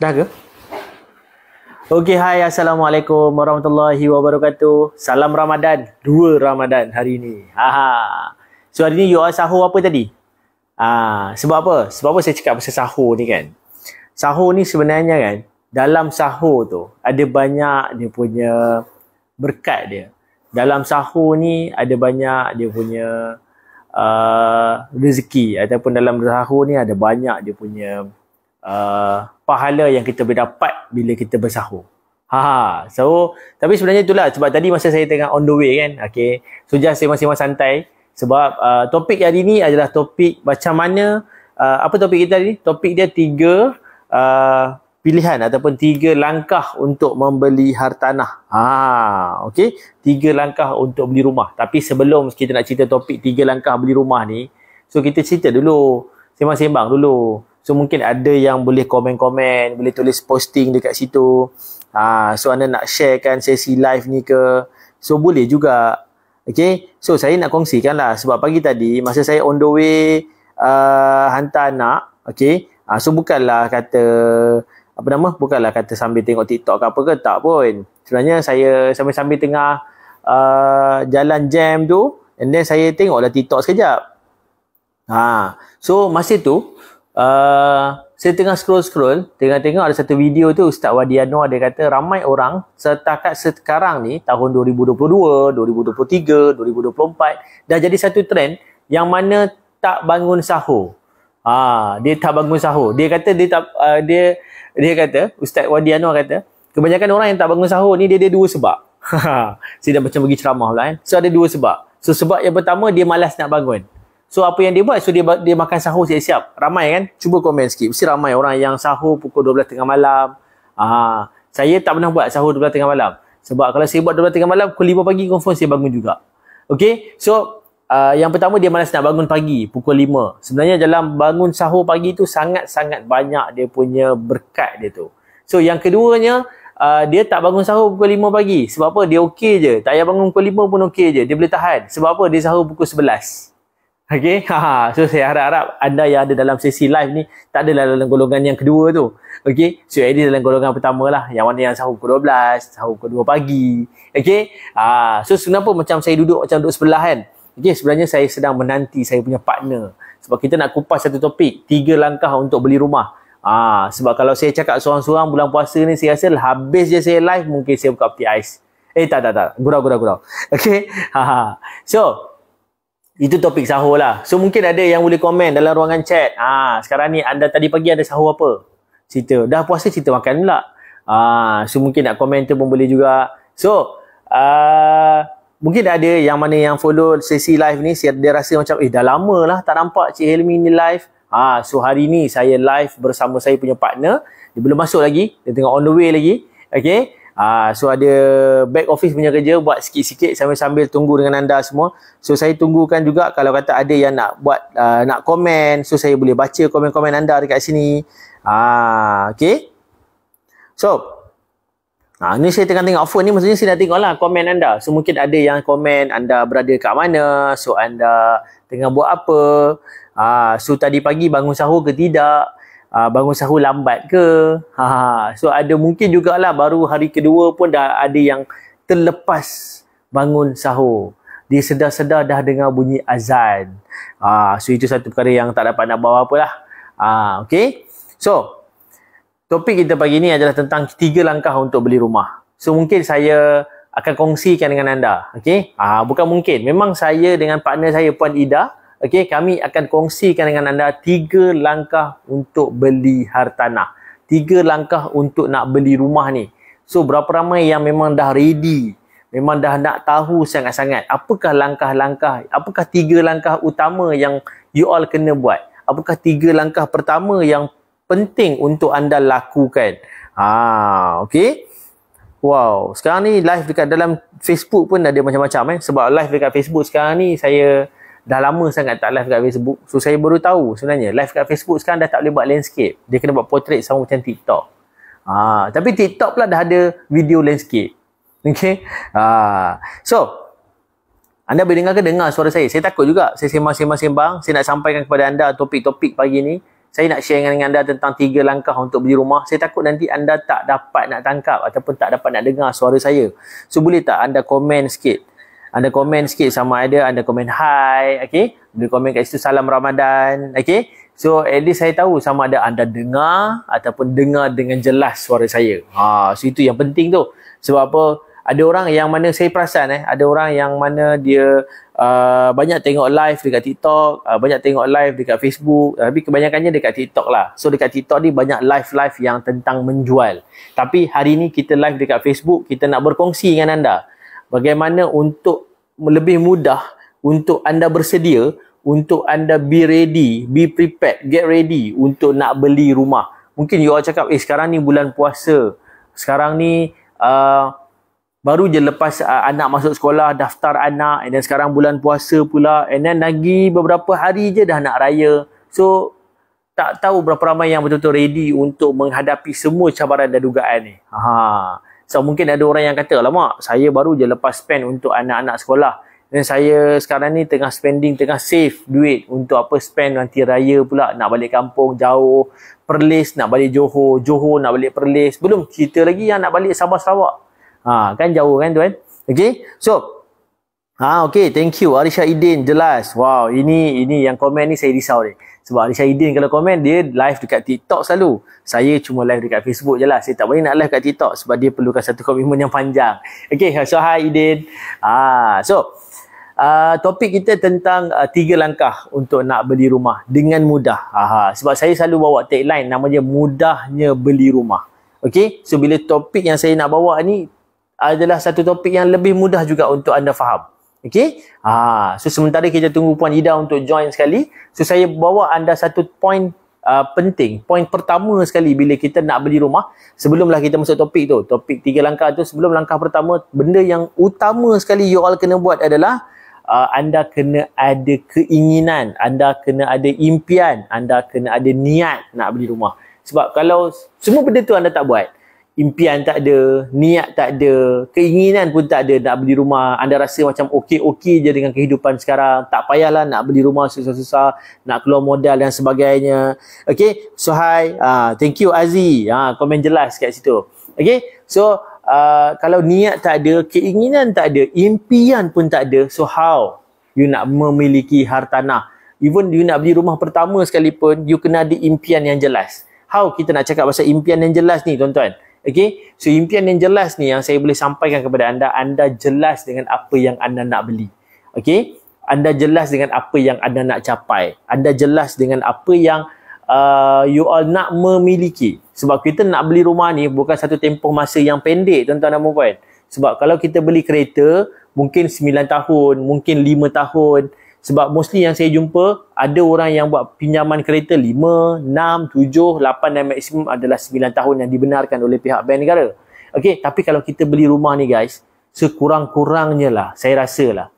Dah ke? Okey, hai, Assalamualaikum warahmatullahi wabarakatuh. Salam Ramadan, 2 Ramadan hari ni. So hari ni you all sahur apa tadi? Sebab apa? Sebab apa saya cakap pasal sahur ni kan? Sahur ni sebenarnya kan, dalam sahur tu ada banyak dia punya berkat dia. Dalam sahur ni ada banyak dia punya rezeki, ataupun dalam sahur ni ada banyak dia punya pahala yang kita boleh dapat bila kita bersahur. So tapi sebenarnya itulah sebab tadi masa saya tengah on the way kan. Okay, so just sembang-sembang santai sebab topik hari ni adalah topik macam mana apa topik kita ni? Topik dia 3 pilihan ataupun 3 langkah untuk membeli hartanah. Okay, 3 langkah untuk beli rumah. Tapi sebelum kita nak cerita topik 3 langkah beli rumah ni, so kita cerita dulu, sembang-sembang dulu. So mungkin ada yang boleh komen-komen, boleh tulis posting dekat situ. So anda nak sharekan sesi live ni ke? So boleh juga. Okay, so saya nak kongsikan lah sebab pagi tadi masa saya on the way hantar anak. Okay, so bukanlah kata bukanlah kata sambil tengok TikTok ke apa ke, tak pun. Sebenarnya saya sambil-sambil tengah jalan jam tu, and then saya tengoklah TikTok sekejap. So masa tu saya tengah scroll, tengok ada satu video tu Ustaz Wadi Anwar, dia kata ramai orang setakat sekarang ni tahun 2022, 2023, 2024 dah jadi satu trend yang mana tak bangun sahur. Dia tak bangun sahur. Dia kata dia kata Ustaz Wadi Anwar kata kebanyakan orang yang tak bangun sahur ni dia ada 2 sebab. Saya dah macam bagi ceramah pula kan. So ada 2 sebab. So sebab yang pertama dia malas nak bangun. So apa yang dia buat? So dia makan sahur siap-siap. Ramai kan? Cuba komen sikit. Mesti ramai orang yang sahur pukul 12 tengah malam. Saya tak pernah buat sahur 12 tengah malam. Sebab kalau saya buat 12 tengah malam, pukul 5 pagi confirm saya bangun juga. Okay? So yang pertama dia malas nak bangun pagi pukul 5. Sebenarnya dalam bangun sahur pagi tu sangat-sangat banyak dia punya berkat dia tu. So yang keduanya dia tak bangun sahur pukul 5 pagi. Sebab apa? Dia okey je. Tak payah bangun pukul 5 pun okey je. Dia boleh tahan. Sebab apa? Dia sahur pukul 11. Okay, so saya harap anda yang ada dalam sesi live ni tak adalah dalam golongan yang kedua tu. Okay, so ini dalam golongan pertama lah, yang mana yang sahur pukul 12, sahur pukul 2 pagi. Okay, so kenapa macam saya duduk sebelah kan? Okay, sebenarnya saya sedang menanti saya punya partner. Sebab kita nak kupas satu topik, 3 langkah untuk beli rumah. Sebab kalau saya cakap seorang-seorang bulan puasa ni, saya rasa habis je saya live, mungkin saya buka peti ais. Tak. Gurau. Okay, so itu topik sahur lah. So mungkin ada yang boleh komen dalam ruangan chat. Sekarang ni anda tadi pagi ada sahur apa? Cerita. Dah puasa cerita makan pula. So mungkin nak komen tu pun boleh juga. So mungkin ada yang mana yang follow sesi live ni, dia rasa macam dah lama lah tak nampak Cik Helmi ni live. So hari ni saya live bersama saya punya partner. Dia belum masuk lagi, dia tengah on the way lagi. Okay, so ada back office punya kerja, buat sikit-sikit sambil-sambil tunggu dengan anda semua. So saya tunggukan juga kalau kata ada yang nak buat nak komen, so saya boleh baca komen-komen anda dekat sini. Okay, so ni saya tengah tengok phone ni, maksudnya saya nak tengok lah komen anda. So mungkin ada yang komen anda berada kat mana, so anda tengah buat apa, so tadi pagi bangun sahur ke tidak, bangun sahur lambat ke. So ada mungkin jugalah baru hari kedua pun dah ada yang terlepas bangun sahur. Dia sedar-sedar dah dengar bunyi azan. So itu satu perkara yang tak dapat nak bawa apalah. Okay, so topik kita pagi ni adalah tentang 3 langkah untuk beli rumah. So mungkin saya akan kongsikan dengan anda. Okay, bukan mungkin, memang saya dengan partner saya Puan Ida, okay, kami akan kongsikan dengan anda 3 langkah untuk beli hartanah. 3 langkah untuk nak beli rumah ni. So berapa ramai yang memang dah ready, memang dah nak tahu sangat-sangat apakah langkah-langkah, apakah 3 langkah utama yang you all kena buat. Apakah 3 langkah pertama yang penting untuk anda lakukan. Okay. Wow, sekarang ni live dekat dalam Facebook pun ada macam-macam sebab live dekat Facebook sekarang ni saya dah lama sangat tak live kat Facebook. So saya baru tahu sebenarnya live kat Facebook sekarang dah tak boleh buat landscape. Dia kena buat portrait sama macam TikTok. Tapi TikTok pula dah ada video landscape. Okay. So anda boleh dengar suara saya? Saya takut juga. Saya sembang-sembang. Saya nak sampaikan kepada anda topik-topik pagi ni. saya nak share dengan anda tentang 3 langkah untuk beli rumah. Saya takut nanti anda tak dapat nak tangkap ataupun tak dapat nak dengar suara saya. So boleh tak anda komen sikit? Anda komen sikit, sama ada anda komen hi, okay? Boleh komen kat situ salam Ramadan, okay? So at least saya tahu sama ada anda dengar ataupun dengar dengan jelas suara saya. So itu yang penting tu. Sebab apa? Ada orang yang mana saya perasan ada orang yang mana dia banyak tengok live dekat TikTok, banyak tengok live dekat Facebook, tapi kebanyakannya dekat TikTok lah. So dekat TikTok ni banyak live-live yang tentang menjual. Tapi hari ni kita live dekat Facebook, kita nak berkongsi dengan anda bagaimana untuk lebih mudah untuk anda bersedia, untuk anda be ready, be prepared, get ready untuk nak beli rumah. Mungkin you all cakap, sekarang ni bulan puasa, sekarang ni baru je lepas anak masuk sekolah, daftar anak, and then sekarang bulan puasa pula, and then lagi beberapa hari je dah nak raya. So tak tahu berapa ramai yang betul-betul ready untuk menghadapi semua cabaran dan dugaan ni. So mungkin ada orang yang kata, alamak, saya baru je lepas spend untuk anak-anak sekolah, dan saya sekarang ni tengah spending, tengah save duit untuk apa, spend nanti raya pula, nak balik kampung jauh, Perlis nak balik Johor, Johor nak balik Perlis, belum cerita lagi yang nak balik Sabah Sarawak. Kan jauh kan tuan. Okay, so okay, thank you Arisha Idin, jelas. Wow, ini yang komen ni saya risau ni. Sebab Arisha Idin kalau komen, dia live dekat TikTok selalu. Saya cuma live dekat Facebook je lah. Saya tak boleh nak live kat TikTok sebab dia perlukan satu komitmen yang panjang. Okay, so hi Idin. Topik kita tentang 3 langkah untuk nak beli rumah dengan mudah. Sebab saya selalu bawa tagline namanya mudahnya beli rumah. Okay, so bila topik yang saya nak bawa ni adalah satu topik yang lebih mudah juga untuk anda faham. Okay, so sementara kita tunggu Puan Ida untuk join sekali, so saya bawa anda satu point penting. Point pertama sekali bila kita nak beli rumah, sebelumlah kita masuk topik tu, topik 3 langkah tu, sebelum langkah pertama, benda yang utama sekali you all kena buat adalah anda kena ada keinginan, anda kena ada impian, anda kena ada niat nak beli rumah. Sebab kalau semua benda tu anda tak buat, impian tak ada, niat tak ada, keinginan pun tak ada nak beli rumah, anda rasa macam okey-okey je dengan kehidupan sekarang, tak payahlah nak beli rumah susah-susah, nak keluar modal dan sebagainya. Okay, so hi, thank you Aziz, komen jelas kat situ. Okay, so kalau niat tak ada, keinginan tak ada, impian pun tak ada, so how you nak memiliki hartanah? Even you nak beli rumah pertama sekalipun, you kena ada impian yang jelas. How kita nak cakap pasal impian yang jelas ni tuan-tuan? Okay, so impian yang jelas ni yang saya boleh sampaikan kepada anda, anda jelas dengan apa yang anda nak beli. Okay, anda jelas dengan apa yang anda nak capai, anda jelas dengan apa yang you all nak memiliki. Sebab kita nak beli rumah ni bukan satu tempoh masa yang pendek tuan-tuan dan puan. Sebab kalau kita beli kereta, mungkin 9 tahun, mungkin 5 tahun. Sebab mostly yang saya jumpa, ada orang yang buat pinjaman kereta 5, 6, 7, 8 dan maksimum adalah 9 tahun yang dibenarkan oleh pihak bank negara. Okay, tapi kalau kita beli rumah ni guys, sekurang-kurangnya lah, saya rasa lah,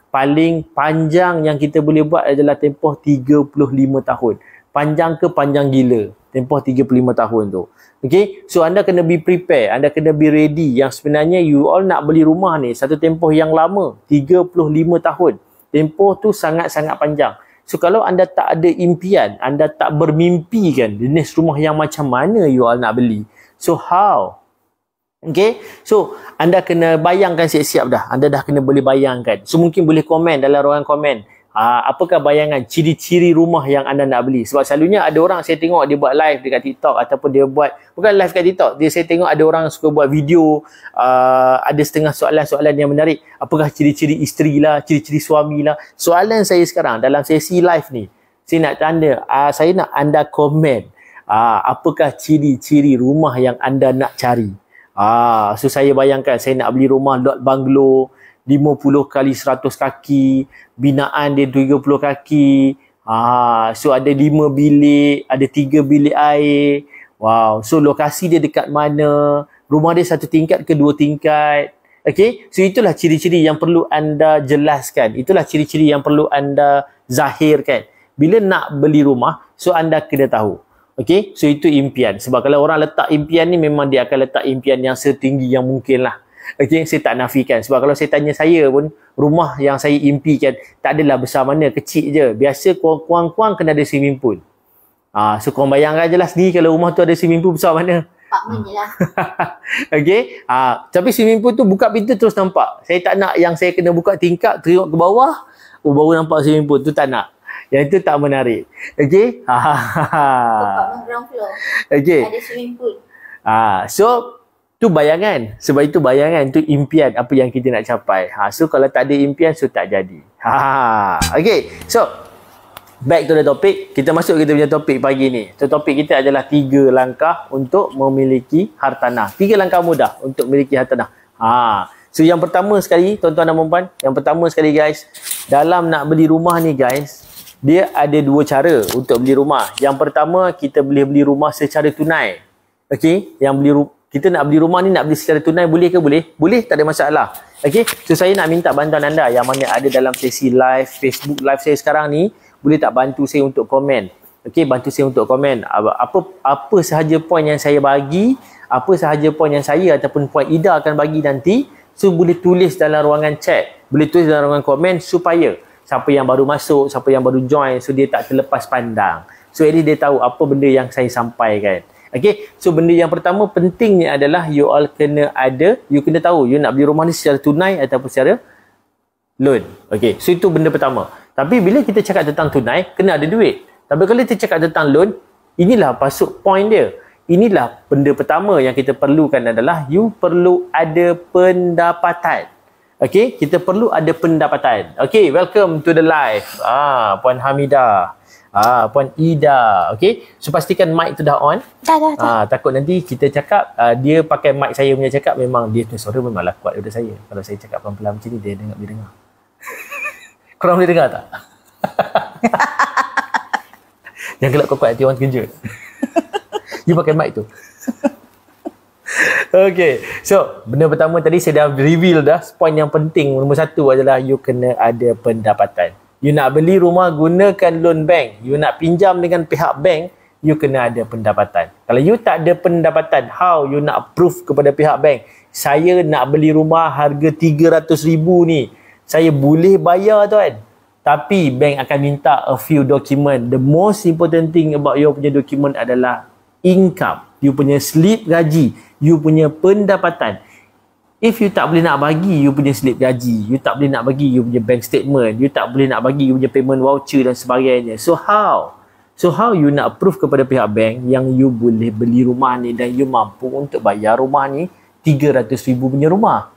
paling panjang yang kita boleh buat adalah tempoh 35 tahun. Panjang ke panjang gila, tempoh 35 tahun tu. Okay, so anda kena be prepare, anda kena be ready. Yang sebenarnya you all nak beli rumah ni satu tempoh yang lama, 35 tahun. Tempoh tu sangat-sangat panjang. So kalau anda tak ada impian, anda tak bermimpi kan jenis rumah yang macam mana you all nak beli, so how? Okay, so anda kena bayangkan siap-siap dah. Anda dah kena boleh bayangkan. So mungkin boleh komen dalam ruangan komen, apakah bayangan ciri-ciri rumah yang anda nak beli. Sebab selalunya ada orang saya tengok dia buat live dekat TikTok, ataupun dia buat, bukan live kat TikTok, saya tengok ada orang suka buat video, ada setengah soalan-soalan yang menarik. Apakah ciri-ciri isteri lah, ciri-ciri suami lah. Soalan saya sekarang dalam sesi live ni, saya nak tanda, saya nak anda komen, apakah ciri-ciri rumah yang anda nak cari. So saya bayangkan saya nak beli rumah lot banglo 50 kali 100 kaki, binaan dia 30 kaki. So ada 5 bilik, ada 3 bilik air. Wow, so lokasi dia dekat mana? Rumah dia 1 tingkat ke 2 tingkat? Okay, so itulah ciri-ciri yang perlu anda jelaskan. Itulah ciri-ciri yang perlu anda zahirkan. Bila nak beli rumah, so anda kena tahu. Okay, so itu impian. Sebab kalau orang letak impian ni, memang dia akan letak impian yang setinggi yang mungkin lah. Okay, saya tak nafikan. Sebab kalau saya tanya saya pun, rumah yang saya impikan tak adalah besar mana, kecil je. Biasa kurang-kurang kena ada swimming pool. So korang bayangkan je lah sendiri kalau rumah tu ada swimming pool besar mana. Apartment je lah. Okay. Tapi swimming pool tu buka pintu terus nampak. Saya tak nak yang saya kena buka tingkap, tengok ke bawah, baru nampak swimming pool tu, tak nak. Yang itu tak menarik. Okay. Apartment ground floor. Okay. Ada swimming pool. So tu bayangan. Sebab itu bayangan tu impian apa yang kita nak capai. So kalau tak ada impian, so tak jadi. Okay. So back to the topic. Kita masuk kita punya topik pagi ni. So topik kita adalah 3 langkah untuk memiliki hartanah. 3 langkah mudah untuk memiliki hartanah. So yang pertama sekali, tuan-tuan dan puan-puan, yang pertama sekali guys, dalam nak beli rumah ni guys, dia ada 2 cara untuk beli rumah. Yang pertama, kita boleh beli rumah secara tunai. Okay, kita nak beli rumah ni, nak beli secara tunai, boleh ke? Boleh. Boleh, tak ada masalah. Okay, so saya nak minta bantuan anda yang mana ada dalam sesi live, Facebook live saya sekarang ni, boleh tak bantu saya untuk komen? Okey, bantu saya untuk komen. Apa sahaja poin yang saya bagi, apa sahaja poin yang saya ataupun poin Ida akan bagi nanti, so boleh tulis dalam ruangan chat, boleh tulis dalam ruangan komen supaya siapa yang baru masuk, siapa yang baru join, so dia tak terlepas pandang. So at least dia tahu apa benda yang saya sampaikan. Okey, so benda yang pertama pentingnya adalah you all kena tahu you nak beli rumah ni secara tunai ataupun secara loan. Okey, so itu benda pertama. Tapi bila kita cakap tentang tunai, kena ada duit. Tapi kalau kita cakap tentang loan, inilah masuk point dia. Inilah benda pertama yang kita perlukan adalah you perlu ada pendapatan. Okey, kita perlu ada pendapatan. Okey, welcome to the live. Puan Hamidah. Puan Ida. Okey, so pastikan mic tu dah on. Dah. Takut nanti kita cakap, dia pakai mic saya punya cakap, memang dia punya suara memanglah kuat daripada saya. Kalau saya cakap pelan-pelan macam ni, dia dengar. Korang boleh dengar tak? Jangan gelap kuat-kuat, nanti orang terkejut. You pakai mic tu. Okay, so benda pertama tadi saya dah reveal dah. Point yang penting nombor 1 adalah you kena ada pendapatan. You nak beli rumah, gunakan loan bank. You nak pinjam dengan pihak bank, you kena ada pendapatan. Kalau you tak ada pendapatan, how you nak proof kepada pihak bank? Saya nak beli rumah harga 300,000 ni, saya boleh bayar tuan. Tapi bank akan minta a few document. The most important thing about you punya document adalah income. You punya slip gaji. You punya pendapatan. If you tak boleh nak bagi you punya slip gaji, you tak boleh nak bagi you punya bank statement, you tak boleh nak bagi you punya payment voucher dan sebagainya. So how you nak proof kepada pihak bank yang you boleh beli rumah ni dan you mampu untuk bayar rumah ni 300,000 punya rumah?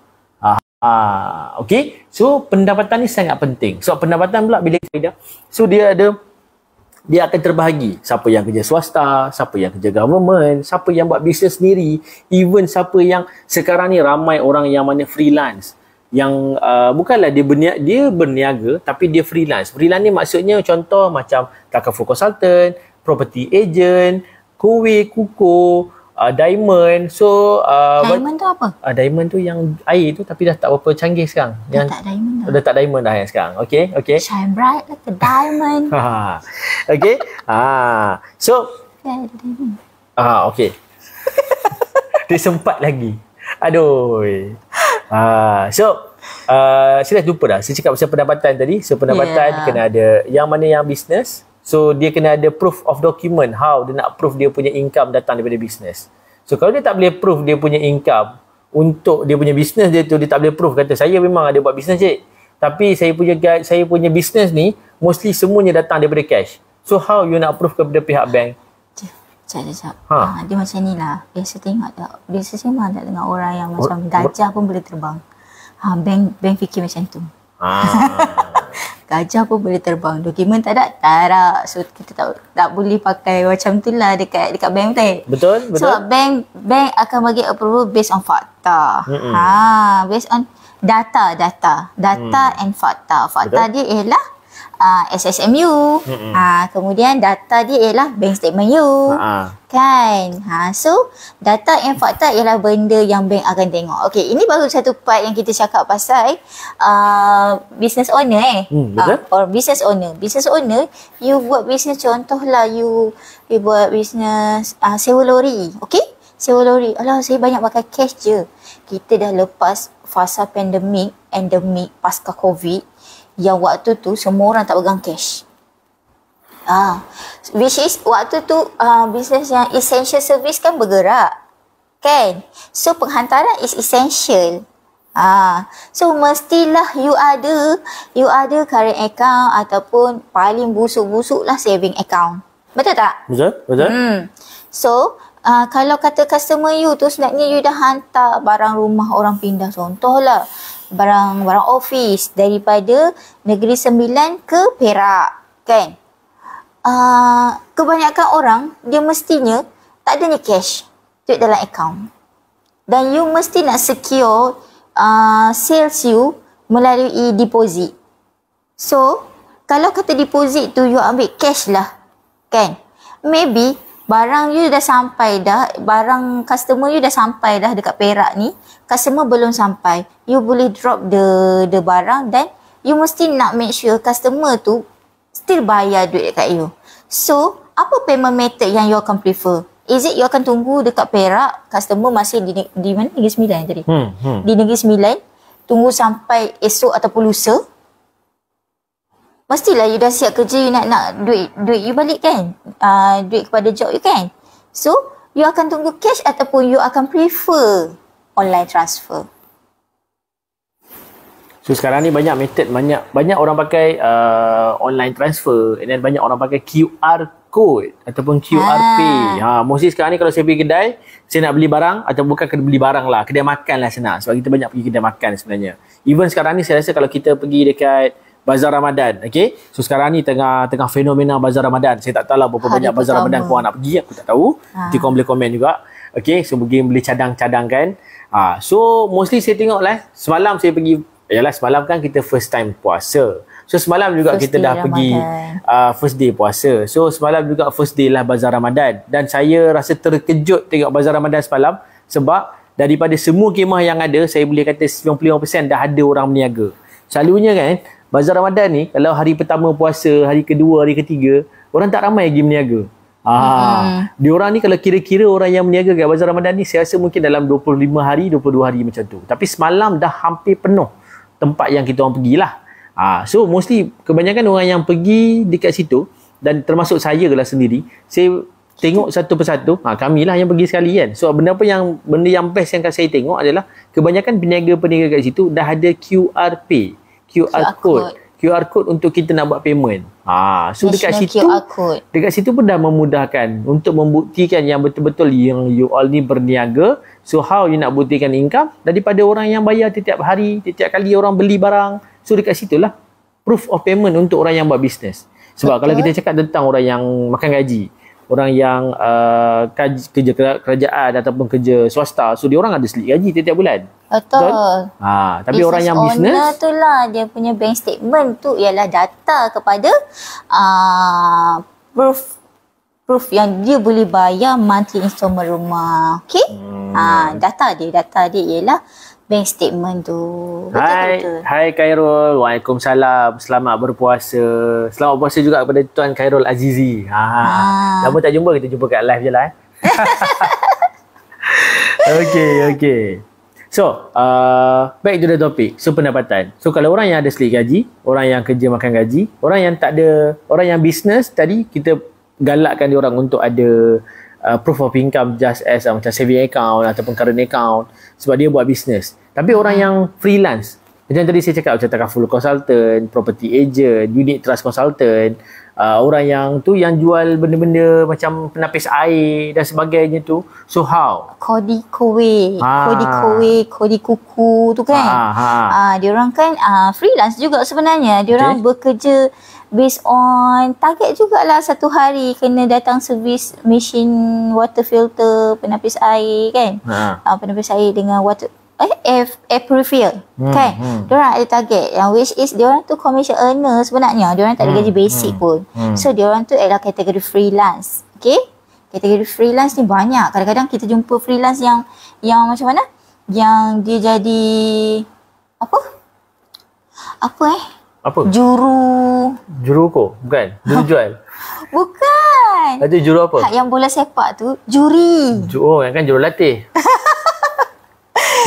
Okay, so pendapatan ni sangat penting. So pendapatan pula bila kita, so dia akan terbahagi. Siapa yang kerja swasta, siapa yang kerja government, siapa yang buat bisnes sendiri, even siapa yang sekarang ni ramai orang yang mana freelance, yang bukanlah dia berniaga tapi dia freelance. Freelance ni maksudnya contoh macam Takaful Consultant, property agent, kuko, diamond. So Diamond tu apa? Diamond tu yang air tu tapi dah tak berapa canggih sekarang. Dah tak diamond dah. Dah tak diamond dah sekarang. Okay. Shine bright like a diamond. Okay. So Ada diamond. okay. Dia sempat lagi. Aduh. So saya dah lupa dah. Saya cakap pasal pendapatan tadi. So pendapatan kena ada. Yang mana yang business, so dia kena ada proof of document. How dia nak proof dia punya income datang daripada bisnes. So kalau dia tak boleh proof dia punya income untuk dia punya bisnes dia tu, dia tak boleh proof kata saya memang ada buat bisnes cik, tapi saya punya bisnes ni mostly semuanya datang daripada cash. So how you nak proof kepada pihak bank? Sekejap. Dia macam ni lah. Biasa memang tak dengar orang yang macam gajah pun boleh terbang. Bank fikir macam tu. Gajah pun boleh terbang. Dokumen tak ada. So kita tak boleh pakai macam tu lah dekat bank tu. Betul. So bank akan bagi approval based on fakta. Based on data and fakta. Fakta dia ialah SSMU. Kemudian data dia ialah bank statement you. Kan? So data and fakta ialah benda yang bank akan tengok. Okey, ini baru satu part yang kita cakap pasal business owner or business owner. Business owner, you buat business, contohlah you buat business sewa lori. Okey? Sewa lori. Alah, saya banyak pakai cash je. Kita dah lepas fasa pandemik, endemik, pasca COVID, yang waktu tu semua orang tak pegang cash. Which is waktu tu bisnes yang essential service kan bergerak. Kan? So penghantaran is essential. So mestilah you ada current account ataupun paling busuk-busuk lah saving account. Betul tak? Betul. So kalau kata customer you tu sebenarnya you dah hantar barang rumah orang pindah, contohlah barang office daripada Negeri Sembilan ke Perak, kan? Kebanyakan orang dia mestinya tak adanya cash, duit dalam account. Dan you mesti nak secure sales you melalui deposit. So kalau kata deposit tu you ambil cash lah, kan? Maybe barang you dah sampai dah, barang customer you dah sampai dah dekat Perak ni, customer belum sampai, you boleh drop the barang dan you mesti nak make sure customer tu still bayar duit dekat you. So, apa payment method yang you akan prefer? Is it you akan tunggu dekat Perak, customer masih di mana? Negeri Sembilan tadi? Di Negeri Sembilan, tunggu sampai esok ataupun lusa? Mestilah you dah siap kerja, you nak duit you balik kan, duit kepada job you kan. So you akan tunggu cash ataupun you akan prefer online transfer. So sekarang ni banyak method, banyak orang pakai online transfer, and then banyak orang pakai QR code ataupun QR Pay. Mostly sekarang ni kalau saya pergi kedai, saya nak beli barang, atau bukan beli barang lah, kedai makan lah senang, sebab kita banyak pergi kedai makan sebenarnya. Even sekarang ni saya rasa kalau kita pergi dekat Bazar Ramadan, okay? So sekarang ni tengah fenomena Bazar Ramadan. Saya tak tahu lah berapa banyak Bazar Ramadan korang nak pergi, aku tak tahu. Nanti korang boleh komen juga. Okay, so beli cadang-cadang kan. So mostly saya tengok lah, semalam saya pergi, semalam kan kita first time puasa. So semalam juga kita dah Ramadan. Pergi first day puasa. So semalam juga first day lah Bazar Ramadan. Dan saya rasa terkejut tengok Bazar Ramadan semalam, sebab daripada semua kemah yang ada, saya boleh kata 95% dah ada orang berniaga. Selalunya kan, Bazar Ramadan ni, kalau hari pertama puasa, hari kedua, hari ketiga, orang tak ramai lagi berniaga. Diorang ni kalau kira-kira orang yang berniaga kat Bazar Ramadan ni, saya rasa mungkin dalam 25 hari, 22 hari macam tu. Tapi semalam dah hampir penuh tempat yang kita orang pergilah. So mostly kebanyakan orang yang pergi dekat situ, dan termasuk saya lah sendiri, saya tengok satu persatu, kami lah yang pergi sekali kan. So benda yang best yang saya tengok adalah kebanyakan peniaga-peniaga kat situ dah ada QR Pay, QR code untuk kita nak buat payment. So dekat situ pun dah memudahkan untuk membuktikan yang betul-betul yang you all ni berniaga. So how you nak buktikan income daripada orang yang bayar setiap hari, setiap kali orang beli barang. So dekat situlah proof of payment untuk orang yang buat bisnes. Sebab kalau kita cakap tentang orang yang makan gaji, orang yang kerja kerajaan ataupun kerja swasta, so dia orang ada selit gaji setiap bulan. Betul. Tapi business orang yang bisnes, owner tu lah, dia punya bank statement tu ialah data kepada proof yang dia boleh bayar monthly installment rumah. Okay? Data dia ialah bank statement tu. Betul. Hai Khairul. Waalaikumsalam. Selamat berpuasa. Selamat berpuasa juga kepada Tuan Khairul Azizi. Lama tak jumpa, kita jumpa kat live je lah. Okay. So, back to the topic. So, pendapatan. So, kalau orang yang ada selit gaji, orang yang kerja makan gaji, orang yang tak ada, orang yang bisnes tadi, kita galakkan dia orang untuk ada proof of income just as macam saving account ataupun current account, sebab dia buat bisnes. Tapi orang yang freelance, macam tadi saya cakap, macam takaful consultant, property agent, unit trust consultant, orang yang tu yang jual benda-benda macam penapis air dan sebagainya tu. So how? Kodi kuku tu kan. Diorang kan freelance juga sebenarnya. Diorang bekerja based on target jugalah, satu hari kena datang servis mesin water filter, penapis air kan. Penapis air dengan water air purifier kan. Diorang ada target yang which is diorang tu commission earner sebenarnya. Diorang tak ada gaji basic pun. So diorang tu adalah kategori freelance. Okay, kategori freelance ni banyak. Kadang-kadang kita jumpa freelance yang macam mana, yang dia jadi apa juru ko? Bukan? Juru jual? Bukan. Ada juru apa? Yang bola sepak tu juri. Yang kan juru latih.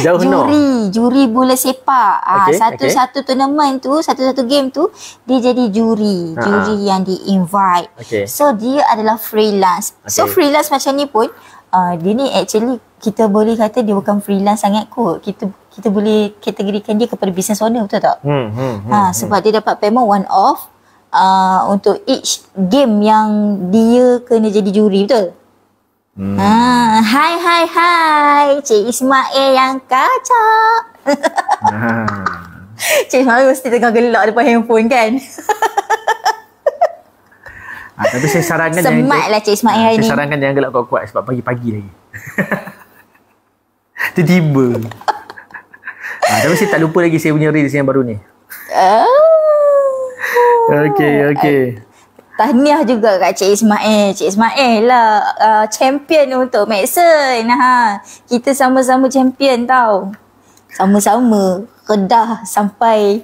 Jauh no. Juri bola sepak. Satu tournament tu, satu game tu dia jadi juri yang di-invite. So dia adalah freelance. So freelance macam ni pun dia ni actually kita boleh kata dia bukan freelance sangat kot. Kita boleh kategorikan dia kepada business owner, betul tak? Sebab dia dapat payment one off untuk each game yang dia kena jadi juri, betul? Hai Cik Ismail yang kacak. Cik Ismail mesti tengah gelak depan handphone kan. Tapi saya sarankan semat lah Cik Ismail hari ni. Saya sarankan jangan gelak kuat-kuat sebab pagi-pagi lagi. Tiba-tiba. Tapi saya tak lupa lagi saya punya reels yang baru ni. Okey. Tahniah juga kat Cik Ismail. Cik Ismail lah champion untuk Maxson. Kita sama-sama champion tau. Sama-sama Kedah sampai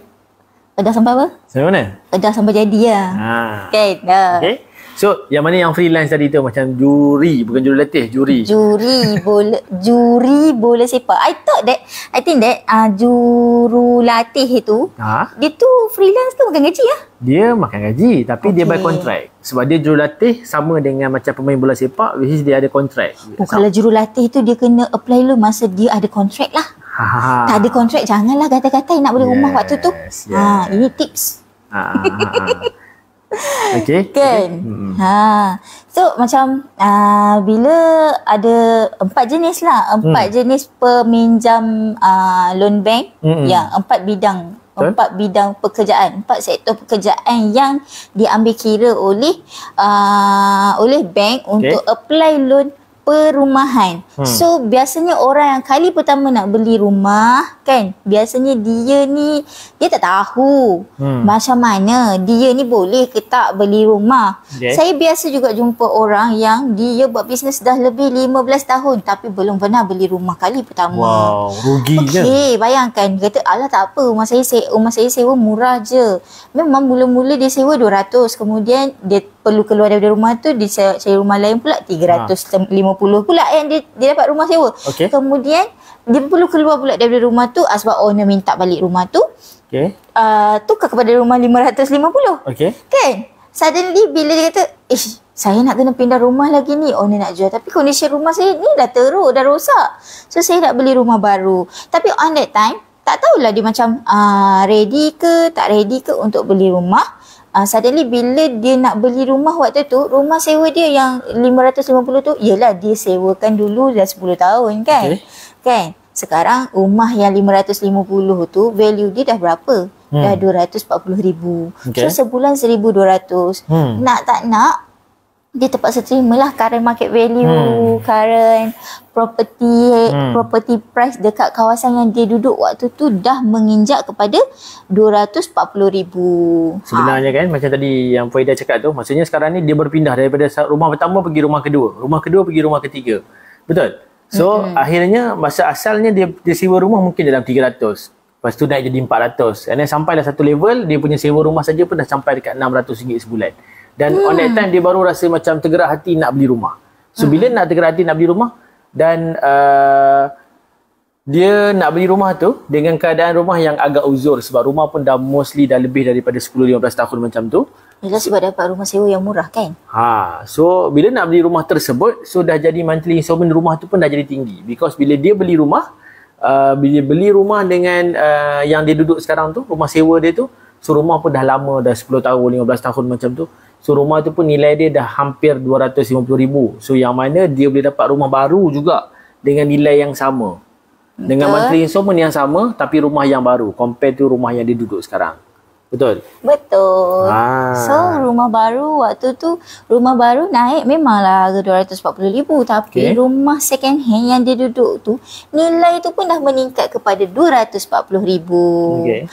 apa? Sampai mana? Kedah sampai jadi lah. Kan? Okay. So, yang mana yang freelance tadi tu macam juri, bukan jurulatih, juri. Juri bola sepak. I think that jurulatih itu dia tu freelance tu makan gaji lah. Dia makan gaji tapi dia by contract. Sebab dia jurulatih sama dengan macam pemain bola sepak, which is dia ada contract. Kalau jurulatih tu dia kena apply dulu masa dia ada contract lah. Tak ada contract janganlah kata-kata nak beli rumah waktu tu. Ini tips. Okay. Kan? So macam bila ada 4 jenis lah. 4 jenis peminjam loan bank. Yang 4 bidang. 4 bidang pekerjaan, 4 sektor pekerjaan yang diambil kira oleh bank untuk apply loan perumahan. So biasanya orang yang kali pertama nak beli rumah kan, biasanya dia tak tahu macam mana dia ni boleh ke tak beli rumah. Saya biasa juga jumpa orang yang dia buat bisnes dah lebih 15 tahun tapi belum pernah beli rumah kali pertama. Wow, rugi je. Bayangkan kata alah tak apa, rumah saya sewa murah je. Memang mula-mula dia sewa 200, kemudian dia perlu keluar daripada rumah tu, dia cari rumah lain pula 350 pula yang dia dapat rumah sewa. Kemudian dia perlu keluar pula daripada rumah tu sebab owner minta balik rumah tu. Tukar kepada rumah 550. Kan? Suddenly bila dia kata, saya nak kena pindah rumah lagi ni, owner nak jual. Tapi kondisi rumah saya ni dah teruk, dah rosak. So saya nak beli rumah baru. Tapi on that time, tak tahulah dia macam ready ke tak ready ke untuk beli rumah. Suddenly bila dia nak beli rumah waktu tu, rumah sewa dia yang 550 tu, yelah dia sewakan dulu dah 10 tahun kan. Kan? Sekarang rumah yang 550 tu value dia dah berapa? Dah 240,000. So sebulan 1,200. Nak tak nak dia terpaksa terimalah current market value, current property price dekat kawasan yang dia duduk waktu tu dah menginjak kepada 240,000. Sebenarnya kan macam tadi yang Faidah cakap tu, maksudnya sekarang ni dia berpindah daripada rumah pertama pergi rumah kedua, rumah kedua pergi rumah ketiga. Betul? So akhirnya masa asalnya dia sewa rumah mungkin dalam 300. Lepas tu naik jadi 400. And then sampailah satu level dia punya sewa rumah saja pun dah sampai dekat RM600 sebulan. Dan on that time dia baru rasa macam tergerak hati nak beli rumah. So bila nak tergerak hati nak beli rumah dan dia nak beli rumah tu dengan keadaan rumah yang agak uzur sebab rumah pun dah mostly dah lebih daripada 10-15 tahun macam tu. Yalah sebab dapat rumah sewa yang murah kan. So bila nak beli rumah tersebut, so dah jadi monthly installment rumah tu pun dah jadi tinggi. Because bila dia beli rumah, dengan yang dia duduk sekarang tu, rumah sewa dia tu, so rumah pun dah lama, dah 10 tahun, 15 tahun macam tu. So rumah tu pun nilai dia dah hampir 250,000. So yang mana dia boleh dapat rumah baru juga dengan nilai yang sama. Dengan monthly installment yang sama tapi rumah yang baru compare tu rumah yang dia duduk sekarang. Betul? Betul. So rumah baru waktu tu, rumah baru naik memanglah harga 240,000 tapi rumah second hand yang dia duduk tu nilai tu pun dah meningkat kepada 240,000.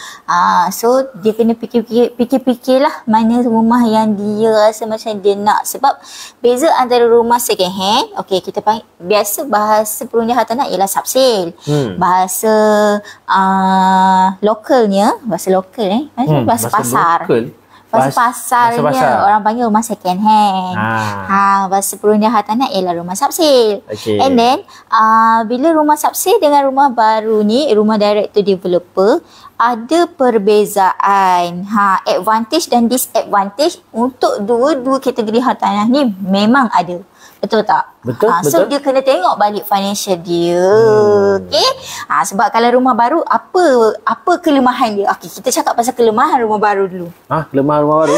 So dia kena fikir-fikirlah mana rumah yang dia rasa macam dia nak. Sebab beza antara rumah second hand, kita panggil biasa bahasa perundian hartanah ialah subsale. Bahasa lokalnya, bahasa lokal bahasa pasar. Bahasa pasarnya pasar. orang panggil rumah second hand. Bahasa perundian hartanah ialah rumah subsale. Okay. And then bila rumah subsale dengan rumah baru ni, rumah direct to developer, ada perbezaan. Advantage dan disadvantage untuk dua-dua kategori hartanah ni memang ada. Betul tak? Betul, So betul. dia kena tengok balik financial dia. Okey. Sebab kalau rumah baru, apa kelemahan dia? Okey, kita cakap pasal kelemahan rumah baru dulu. Kelemahan rumah baru?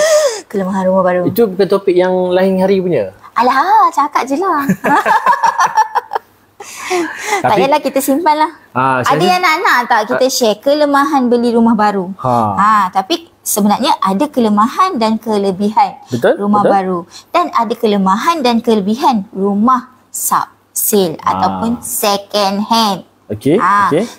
Kelemahan rumah baru. Itu bukan topik yang lain hari punya? Alah, cakap je lah. Tak payahlah kita simpan lah. Ada yang nak tak kita share kelemahan beli rumah baru? Tapi sebenarnya ada kelemahan dan kelebihan rumah baru. Dan ada kelemahan dan kelebihan rumah subsale ataupun second hand. Okay.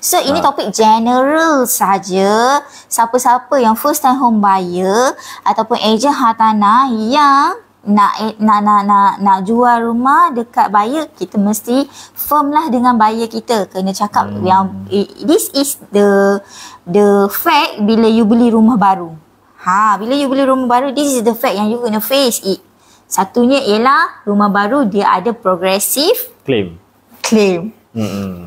So ini topik general saja. Siapa-siapa yang first time home buyer ataupun ejen hartanah yang nak jual rumah dekat buyer, kita mesti firm lah dengan buyer kita. Kena cakap yang this is the fact bila you beli rumah baru. Bila you beli rumah baru, this is the fact yang you kena face it. Satunya ialah rumah baru dia ada progressive claim.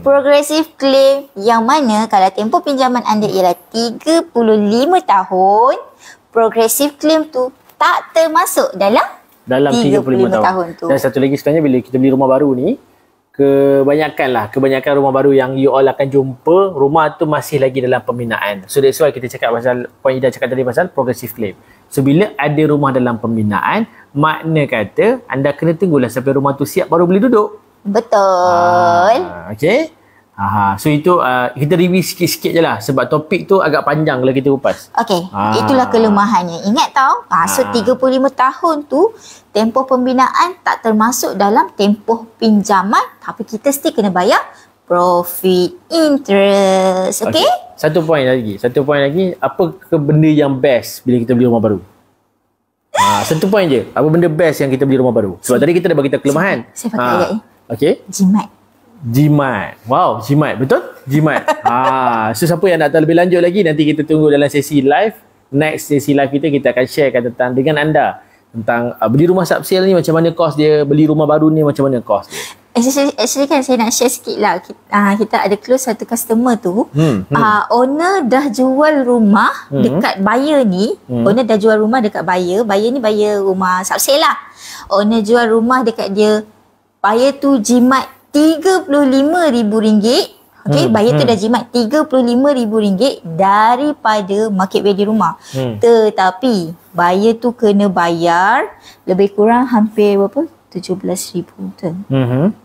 Progressive claim yang mana kalau tempoh pinjaman anda ialah 35 tahun, progressive claim tu tak termasuk dalam 35 tahun tu. Dan satu lagi sebenarnya bila kita beli rumah baru ni, kebanyakan rumah baru yang you all akan jumpa, rumah tu masih lagi dalam pembinaan. So that's why kita cakap pasal, point Ida cakap tadi pasal progressive claim. So bila ada rumah dalam pembinaan, makna kata anda kena tunggulah sampai rumah tu siap baru boleh duduk. Betul. Okay. So itu kita review sikit-sikit je lah sebab topik tu agak panjang kalau kita kupas. Okay, itulah kelemahannya. Ingat tau, so 35 tahun tu tempoh pembinaan tak termasuk dalam tempoh pinjaman, tapi kita still kena bayar profit interest. Okay? Satu point lagi, apa ke benda yang best bila kita beli rumah baru? Satu point je, apa benda best yang kita beli rumah baru? Sebab tadi kita dah bagi tahu kelemahan. Saya pakai ayat ni. Okay. Jimat. Wow, jimat. Betul? Jimat. So siapa yang nak tahu lebih lanjut lagi, nanti kita tunggu dalam sesi live. Next sesi live kita akan sharekan tentang dengan anda tentang beli rumah subsale ni macam mana kos dia, beli rumah baru ni macam mana kos dia. Actually kan saya nak share sikit lah. Kita ada close satu customer tu. Owner dah jual rumah dekat buyer ni. Owner dah jual rumah dekat buyer. Buyer ni buyer rumah subsale lah. Owner jual rumah dekat dia. Buyer tu jimat RM35,000. Okay, buyer tu dah jimat RM35,000 daripada market value rumah. Tetapi buyer tu kena bayar lebih kurang hampir berapa? 17,000 betul?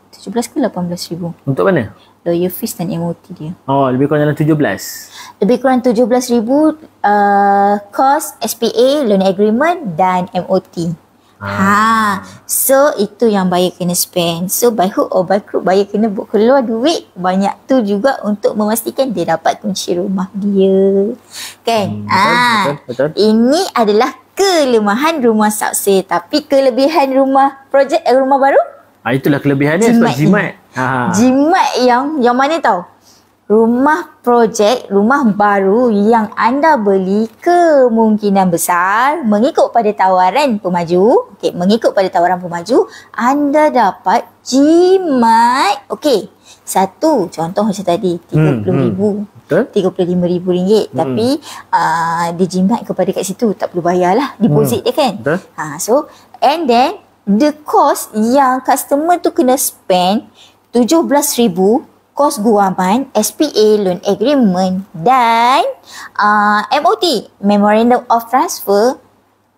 17 ke 18,000? Untuk mana? Lawyer fees dan MOT dia. Lebih kurang dalam 17. Lebih kurang 17,000 cost SPA, loan agreement dan MOT. So itu yang buyer kena spend. So by hook or by crook buyer kena keluar duit banyak tu juga untuk memastikan dia dapat kunci rumah dia. Kan? Betul. Ini adalah kelemahan rumah subsale. Tapi kelebihan rumah baru? Itulah kelebihannya sebab jimat. Jimat yang mana tahu? Rumah rumah baru yang anda beli kemungkinan besar mengikut pada tawaran pemaju. Okey, mengikut pada tawaran pemaju, anda dapat jimat. Okey, satu contoh macam tadi, RM30,000. RM35,000. Tapi dia jimat kepada kat situ, tak perlu bayar lah deposit dia kan. So, and then the cost yang customer tu kena spend RM17,000, kos guaman, SPA, loan agreement dan MOT, Memorandum of Transfer.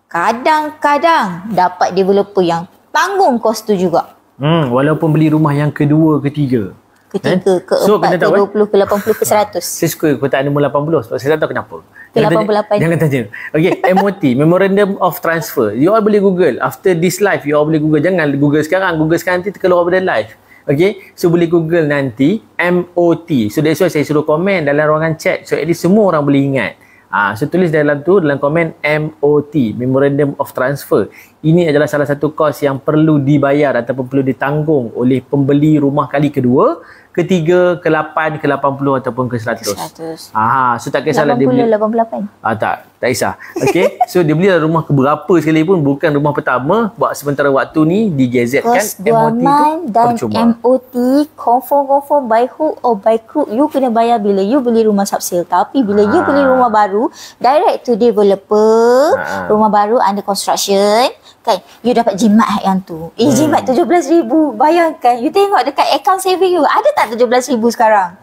Kadang-kadang dapat developer yang tanggung kos tu juga. Walaupun beli rumah yang kedua, ketiga, keempat, ke 20, ke 80, ke 100. Saya suka kotak nombor 80 sebab saya tak tahu kenapa. Ke 88. Jangan tanya. Okay, MOT, Memorandum of Transfer. You all boleh Google. After this live, you all boleh Google. Jangan Google sekarang. Google sekarang nanti terkeluar pada live. Okay, so boleh Google nanti MOT. So that's why saya suruh komen dalam ruangan chat. So at least semua orang boleh ingat. So tulis dalam komen MOT, Memorandum of Transfer. Ini adalah salah satu kos yang perlu dibayar ataupun perlu ditanggung oleh pembeli rumah kali kedua ke-3, ke-8, ke-80 ataupun ke-100. So tak kisahlah dia beli 88. tak kisah. Okey. So dia beli rumah keberapa sekalipun, bukan rumah pertama, buat sementara waktu ni digazetkan MOT tu dan MOT confirm by hook or by crook you kena bayar bila you beli rumah subsale. Tapi bila you beli rumah baru direct to developer, rumah baru under construction kan, you dapat jimat yang tu. Jimat 17,000. Bayangkan, you tengok dekat account saving you, ada tak 17,000 sekarang?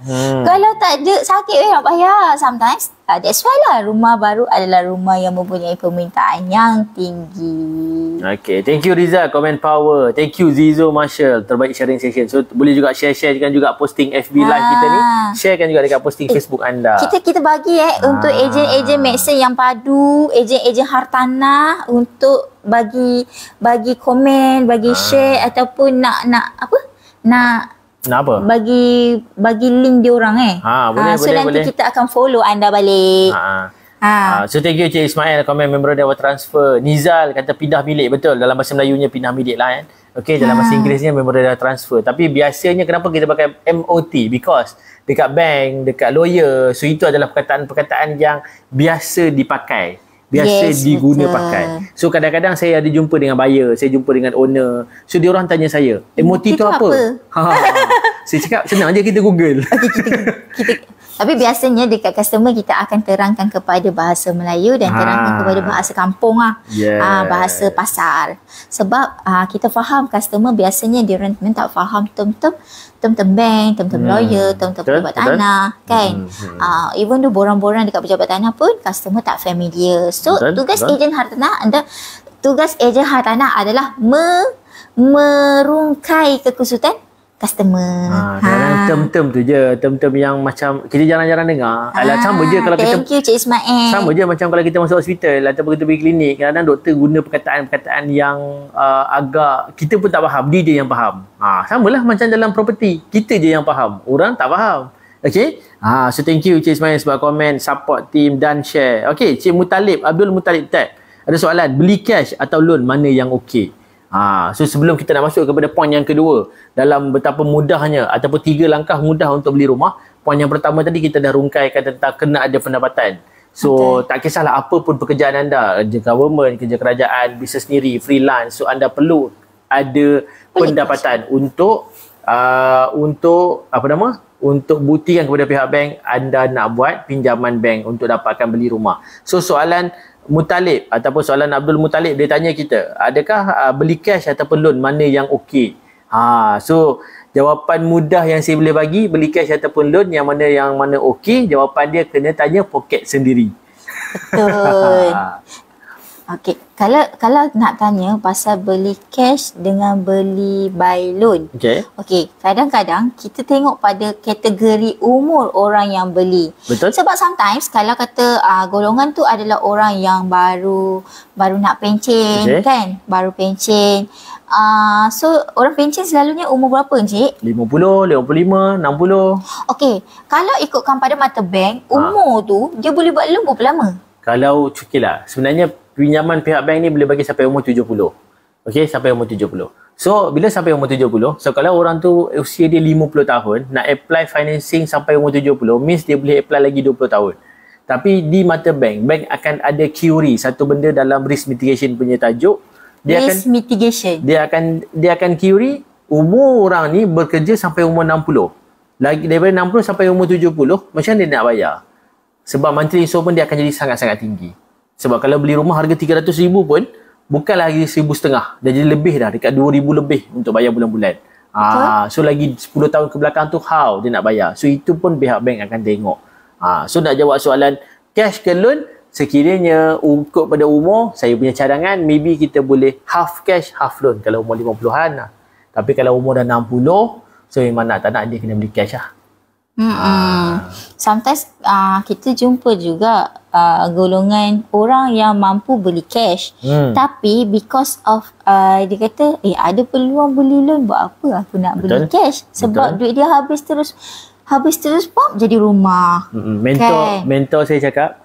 Kalau tak ada, sakit nak bayar. Sometimes, that's why lah rumah baru adalah rumah yang mempunyai permintaan yang tinggi. Okay, thank you Rizal, comment power. Thank you Zizo Marshall, terbaik sharing session. So boleh juga share-sharekan juga posting FB live kita ni. Sharekan juga dekat posting Facebook anda. Kita bagi untuk ejen-ejen Maxen yang padu, ejen-ejen hartanah untuk bagi komen, bagi share ataupun nak apa? Bagi link dia orang boleh, so nanti boleh. kita akan follow anda balik. So thank you Cik Ismail, komen member Dewa Transfer. Nizal kata pindah milik, betul, dalam bahasa Melayunya pindah milik lah kan. Okay, dalam bahasa Inggerisnya member Dewa Transfer. Tapi biasanya kenapa kita pakai MOT? Because dekat bank, dekat lawyer, so itu adalah perkataan-perkataan yang biasa dipakai, diguna betul. pakai. So kadang-kadang saya ada jumpa dengan buyer, saya jumpa dengan owner. So dia orang tanya saya, MOT tu apa? Saya cakap senang je, kita Google. Tapi biasanya dekat customer kita akan terangkan kepada bahasa Melayu dan terangkan kepada bahasa kampung bahasa pasar. Sebab kita faham customer biasanya dia orang tak faham term-term bank, term lawyer, term pejabat tanah kan. Even though borang-borang dekat pejabat tanah pun customer tak familiar. So tugas ejen hartanah adalah merungkai kekusutan customer. Term-term tu je, term-term yang macam kita jarang-jarang dengar. Sama je kalau thank you Cik Ismail. Sama je macam kalau kita masuk hospital ataupun kita pergi klinik, kadang-kadang doktor guna perkataan-perkataan yang agak kita pun tak faham, dia je yang faham. Samalah macam dalam property, kita je yang faham, orang tak faham. Okay, so thank you Cik Ismail sebab komen, support team dan share. Okay, Cik Mutalib, Abdul Mutalib tag, ada soalan, beli cash atau loan mana yang okey? So sebelum kita nak masuk kepada poin yang kedua, dalam betapa mudahnya ataupun 3 langkah mudah untuk beli rumah. Poin yang pertama tadi kita dah rungkaikan tentang kena ada pendapatan. So tak kisahlah apa pun pekerjaan anda, kerja government, kerja kerajaan, bisnes sendiri, freelance, so anda perlu ada pendapatan untuk untuk buktikan kepada pihak bank anda nak buat pinjaman bank untuk dapatkan beli rumah. So soalan Mutalib ataupun soalan Abdul Mutalib, dia tanya kita, adakah beli cash ataupun loan mana yang okey? So jawapan mudah yang saya boleh bagi, beli cash ataupun loan yang mana okey, jawapan dia kena tanya poket sendiri. Betul. Okey, kalau nak tanya pasal beli cash dengan beli by loan. Okey, kadang-kadang kita tengok pada kategori umur orang yang beli. Betul. Sebab sometimes kalau kata golongan tu adalah orang yang baru nak pencen kan, baru pencen. So orang pencen selalunya umur berapa Encik? 50, 55, 60. Okey, kalau ikutkan pada mata bank, umur tu dia boleh buat loan berapa lama? Kalau okeylah, sebenarnya pinjaman pihak bank ni boleh bagi sampai umur 70. Okey, sampai umur 70. So, bila sampai umur 70, so kalau orang tu usia dia 50 tahun, nak apply financing sampai umur 70, means dia boleh apply lagi 20 tahun. Tapi di mata bank akan ada QRI, satu benda dalam risk mitigation punya tajuk. Dia akan QRI umur orang ni bekerja sampai umur 60. Lagi daripada 60 sampai umur 70, macam mana dia nak bayar? Sebab monthly installment dia akan jadi sangat-sangat tinggi. Sebab kalau beli rumah harga 300,000 pun bukanlah lagi 1,500. Dah jadi lebih dah, dekat 2,000 lebih untuk bayar bulan-bulan. So lagi 10 tahun ke belakang tu how dia nak bayar. So itu pun pihak bank akan tengok. So nak jawab soalan cash ke loan, sekiranya ikut pada umur, saya punya cadangan maybe kita boleh half cash half loan kalau umur 50-an lah. Tapi kalau umur dah 60, so memang nak tak nak dia kena beli cash lah. Sometimes kita jumpa juga golongan orang yang mampu beli cash, tapi because of dia kata ada peluang beli loan, buat apa aku nak beli cash, sebab duit dia habis terus pop jadi rumah. Mentor saya cakap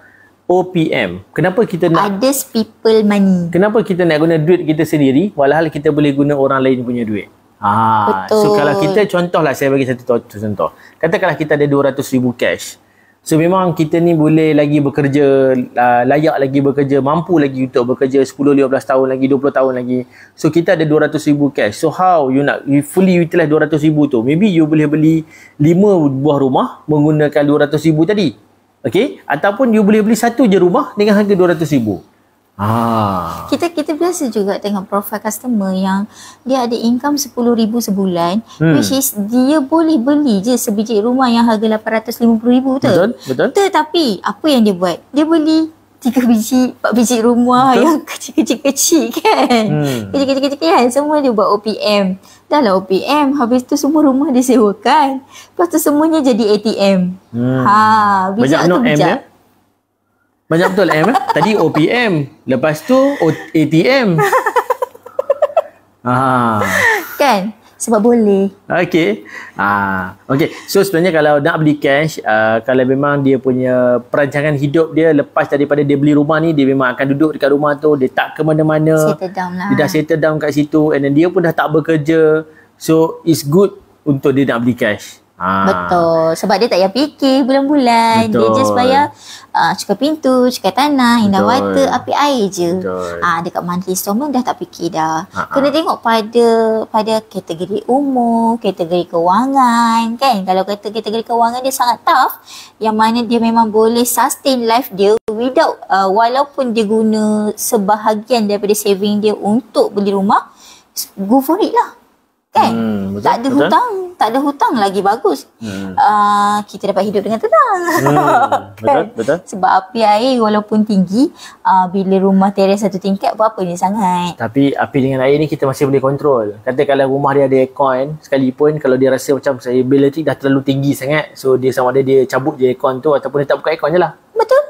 OPM. Kenapa kita nak others people money? Kenapa kita nak guna duit kita sendiri walhal kita boleh guna orang lain punya duit? Betul. So kalau kita contohlah, saya bagi satu contoh. Katakanlah kita ada 200,000 cash. So memang kita ni boleh lagi bekerja, layak lagi bekerja, mampu lagi untuk bekerja 10-15 tahun lagi, 20 tahun lagi. So kita ada 200,000 cash. So how you fully utilize 200,000 tu? Maybe you boleh beli 5 buah rumah menggunakan 200,000 tadi. Okay? Ataupun you boleh beli satu je rumah dengan harga 200,000. Kita biasa juga tengok profil customer yang dia ada income 10,000 sebulan, which is dia boleh beli je sebiji rumah yang harga 850,000 tu. Betul. Tetapi apa yang dia buat? Dia beli 3 biji, 4 biji rumah yang kecil-kecil kan. Kecil-kecil kan. Semua dia buat OPM. Dah lah OPM, habis tu semua rumah dia sewakan. Lepas tu semuanya jadi ATM. Bijak tu bijak. Banyak betul M. Tadi OPM, lepas tu ATM. Kan? Sebab boleh. Okay. Okay. So sebenarnya kalau nak beli cash, kalau memang dia punya perancangan hidup dia lepas daripada dia beli rumah ni, dia memang akan duduk dekat rumah tu, dia tak ke mana-mana. Settle down lah. Dia dah settle down kat situ, and then dia pun dah tak bekerja. So it's good untuk dia nak beli cash. Betul. Sebab dia tak payah fikir bulan-bulan. Dia just bayar cukai pintu, cukai tanah, indah water, api air je. Dekat monthly installment dah tak fikir dah. Kena tengok pada kategori umur, kategori kewangan kan. Kalau kata kategori kewangan dia sangat tough, yang mana dia memang boleh sustain life dia without walaupun dia guna sebahagian daripada saving dia untuk beli rumah, go for it lah. Kan? Betul, tak ada hutang lagi bagus. Kita dapat hidup dengan tenang. Kan? Betul. Sebab api air walaupun tinggi, bila rumah teres satu tingkat apa ni sangat. Tapi api dengan air ni kita masih boleh kontrol. Kata kalau rumah dia ada aircon sekalipun, kalau dia rasa macam bil elektrik dah terlalu tinggi sangat, so dia sama ada dia cabut je aircon tu ataupun dia tak buka aircon je lah. Betul.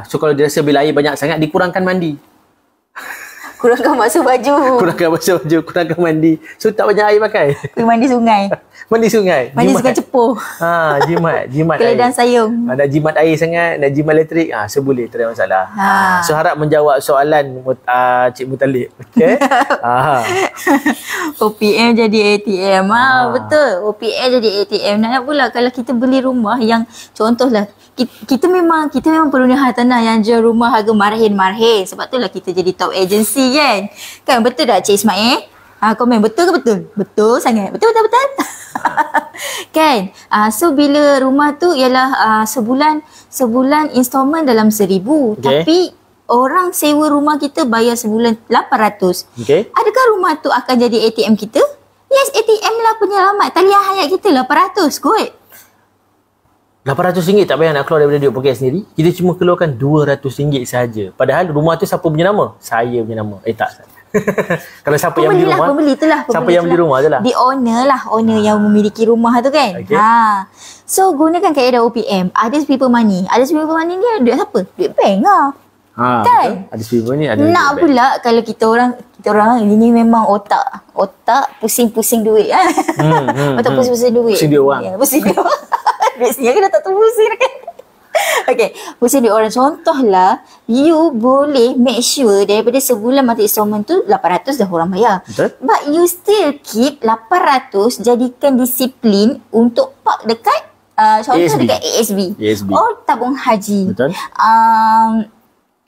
So kalau dia rasa bil air banyak sangat, dikurangkan mandi. Kurangkan basuh baju. Kurangkan mandi. So tak banyak air pakai. Mandi sungai. Mandi sungai cepuh. Jimat Keledang sayung. Nak jimat air sangat, nak jimat elektrik, so boleh, tak ada masalah. So harap menjawab soalan Cik Mutalib. Okay? OPM jadi ATM. Betul. OPM jadi ATM. Nak pula kalau kita beli rumah yang contohlah kita memang perlunya hartanah yang jual rumah harga marhin. Sebab itulah kita jadi top agency kan. Kan betul tak Cik Ismail? Komen betul ke betul? Betul sangat. Betul. Kan? So bila rumah tu ialah sebulan installment dalam 1,000. Okay. Tapi orang sewa rumah kita bayar sebulan 800. Okay. Adakah rumah tu akan jadi ATM kita? Yes, ATM lah penyelamat. Talian hayat kita 800 kot. RM800 tak payah nak keluar daripada duit poket sendiri. Kita cuma keluarkan RM200 saja. Padahal rumah tu siapa punya nama? Saya punya nama. Tak. Kalau siapa yang beli rumah, siapa yang beli rumah je lah. The owner lah. Owner yang memiliki rumah tu kan. Okay. So gunakan kaedah OPM. Others people money. Others people money ni duit siapa? Duit bank lah. Kan? Ada people ni ada. Nak pula kalau kita orang ini memang otak pusing-pusing duit kan. Otak pusing-pusing duit. Pusing duit orang. Pusing duit orang. Duit sendiri dah tak terpusing kan. Okay, pusing duit orang. Contohlah, you boleh make sure daripada sebulan monthly installment tu 800 dah orang bayar. Betul. But you still keep 800 jadikan disiplin untuk park dekat contoh ASB. Dekat ASB. Or tabung haji. Betul.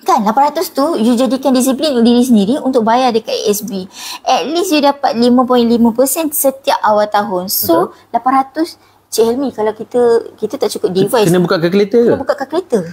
Kan 800 tu you jadikan disiplin diri sendiri untuk bayar dekat ASB. At least you dapat 5.5% setiap awal tahun. So betul. 800 Cik Helmi, kalau kita tak cukup device, kena buka kalkulator ke? Kena buka kalkulator.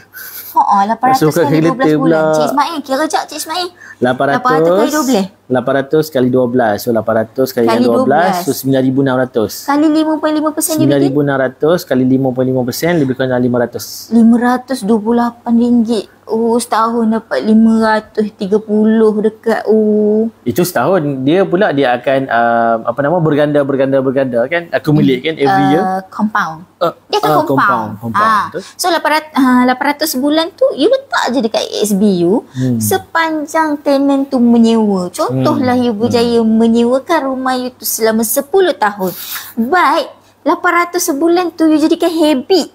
800 kali 12 bulan. Cik Ismail, kira sekejap Cik Ismail. 800 kali 12. 800 kali 12. So 800 kali 12. So 9,600. Kali 5.5% dia bikin? 9,600 kali 5.5% lebih kurang 500. RM528. Setahun dapat 530 dekat. Itu setahun. Dia pula dia akan berganda kan, accumulate kan every year. Compound. Dia akan compound. So 800 sebulan tu you letak je dekat ASB you sepanjang tenant tu menyewa. Contohlah you berjaya menyewakan rumah you tu selama 10 tahun. But 800 sebulan tu you jadikan habit.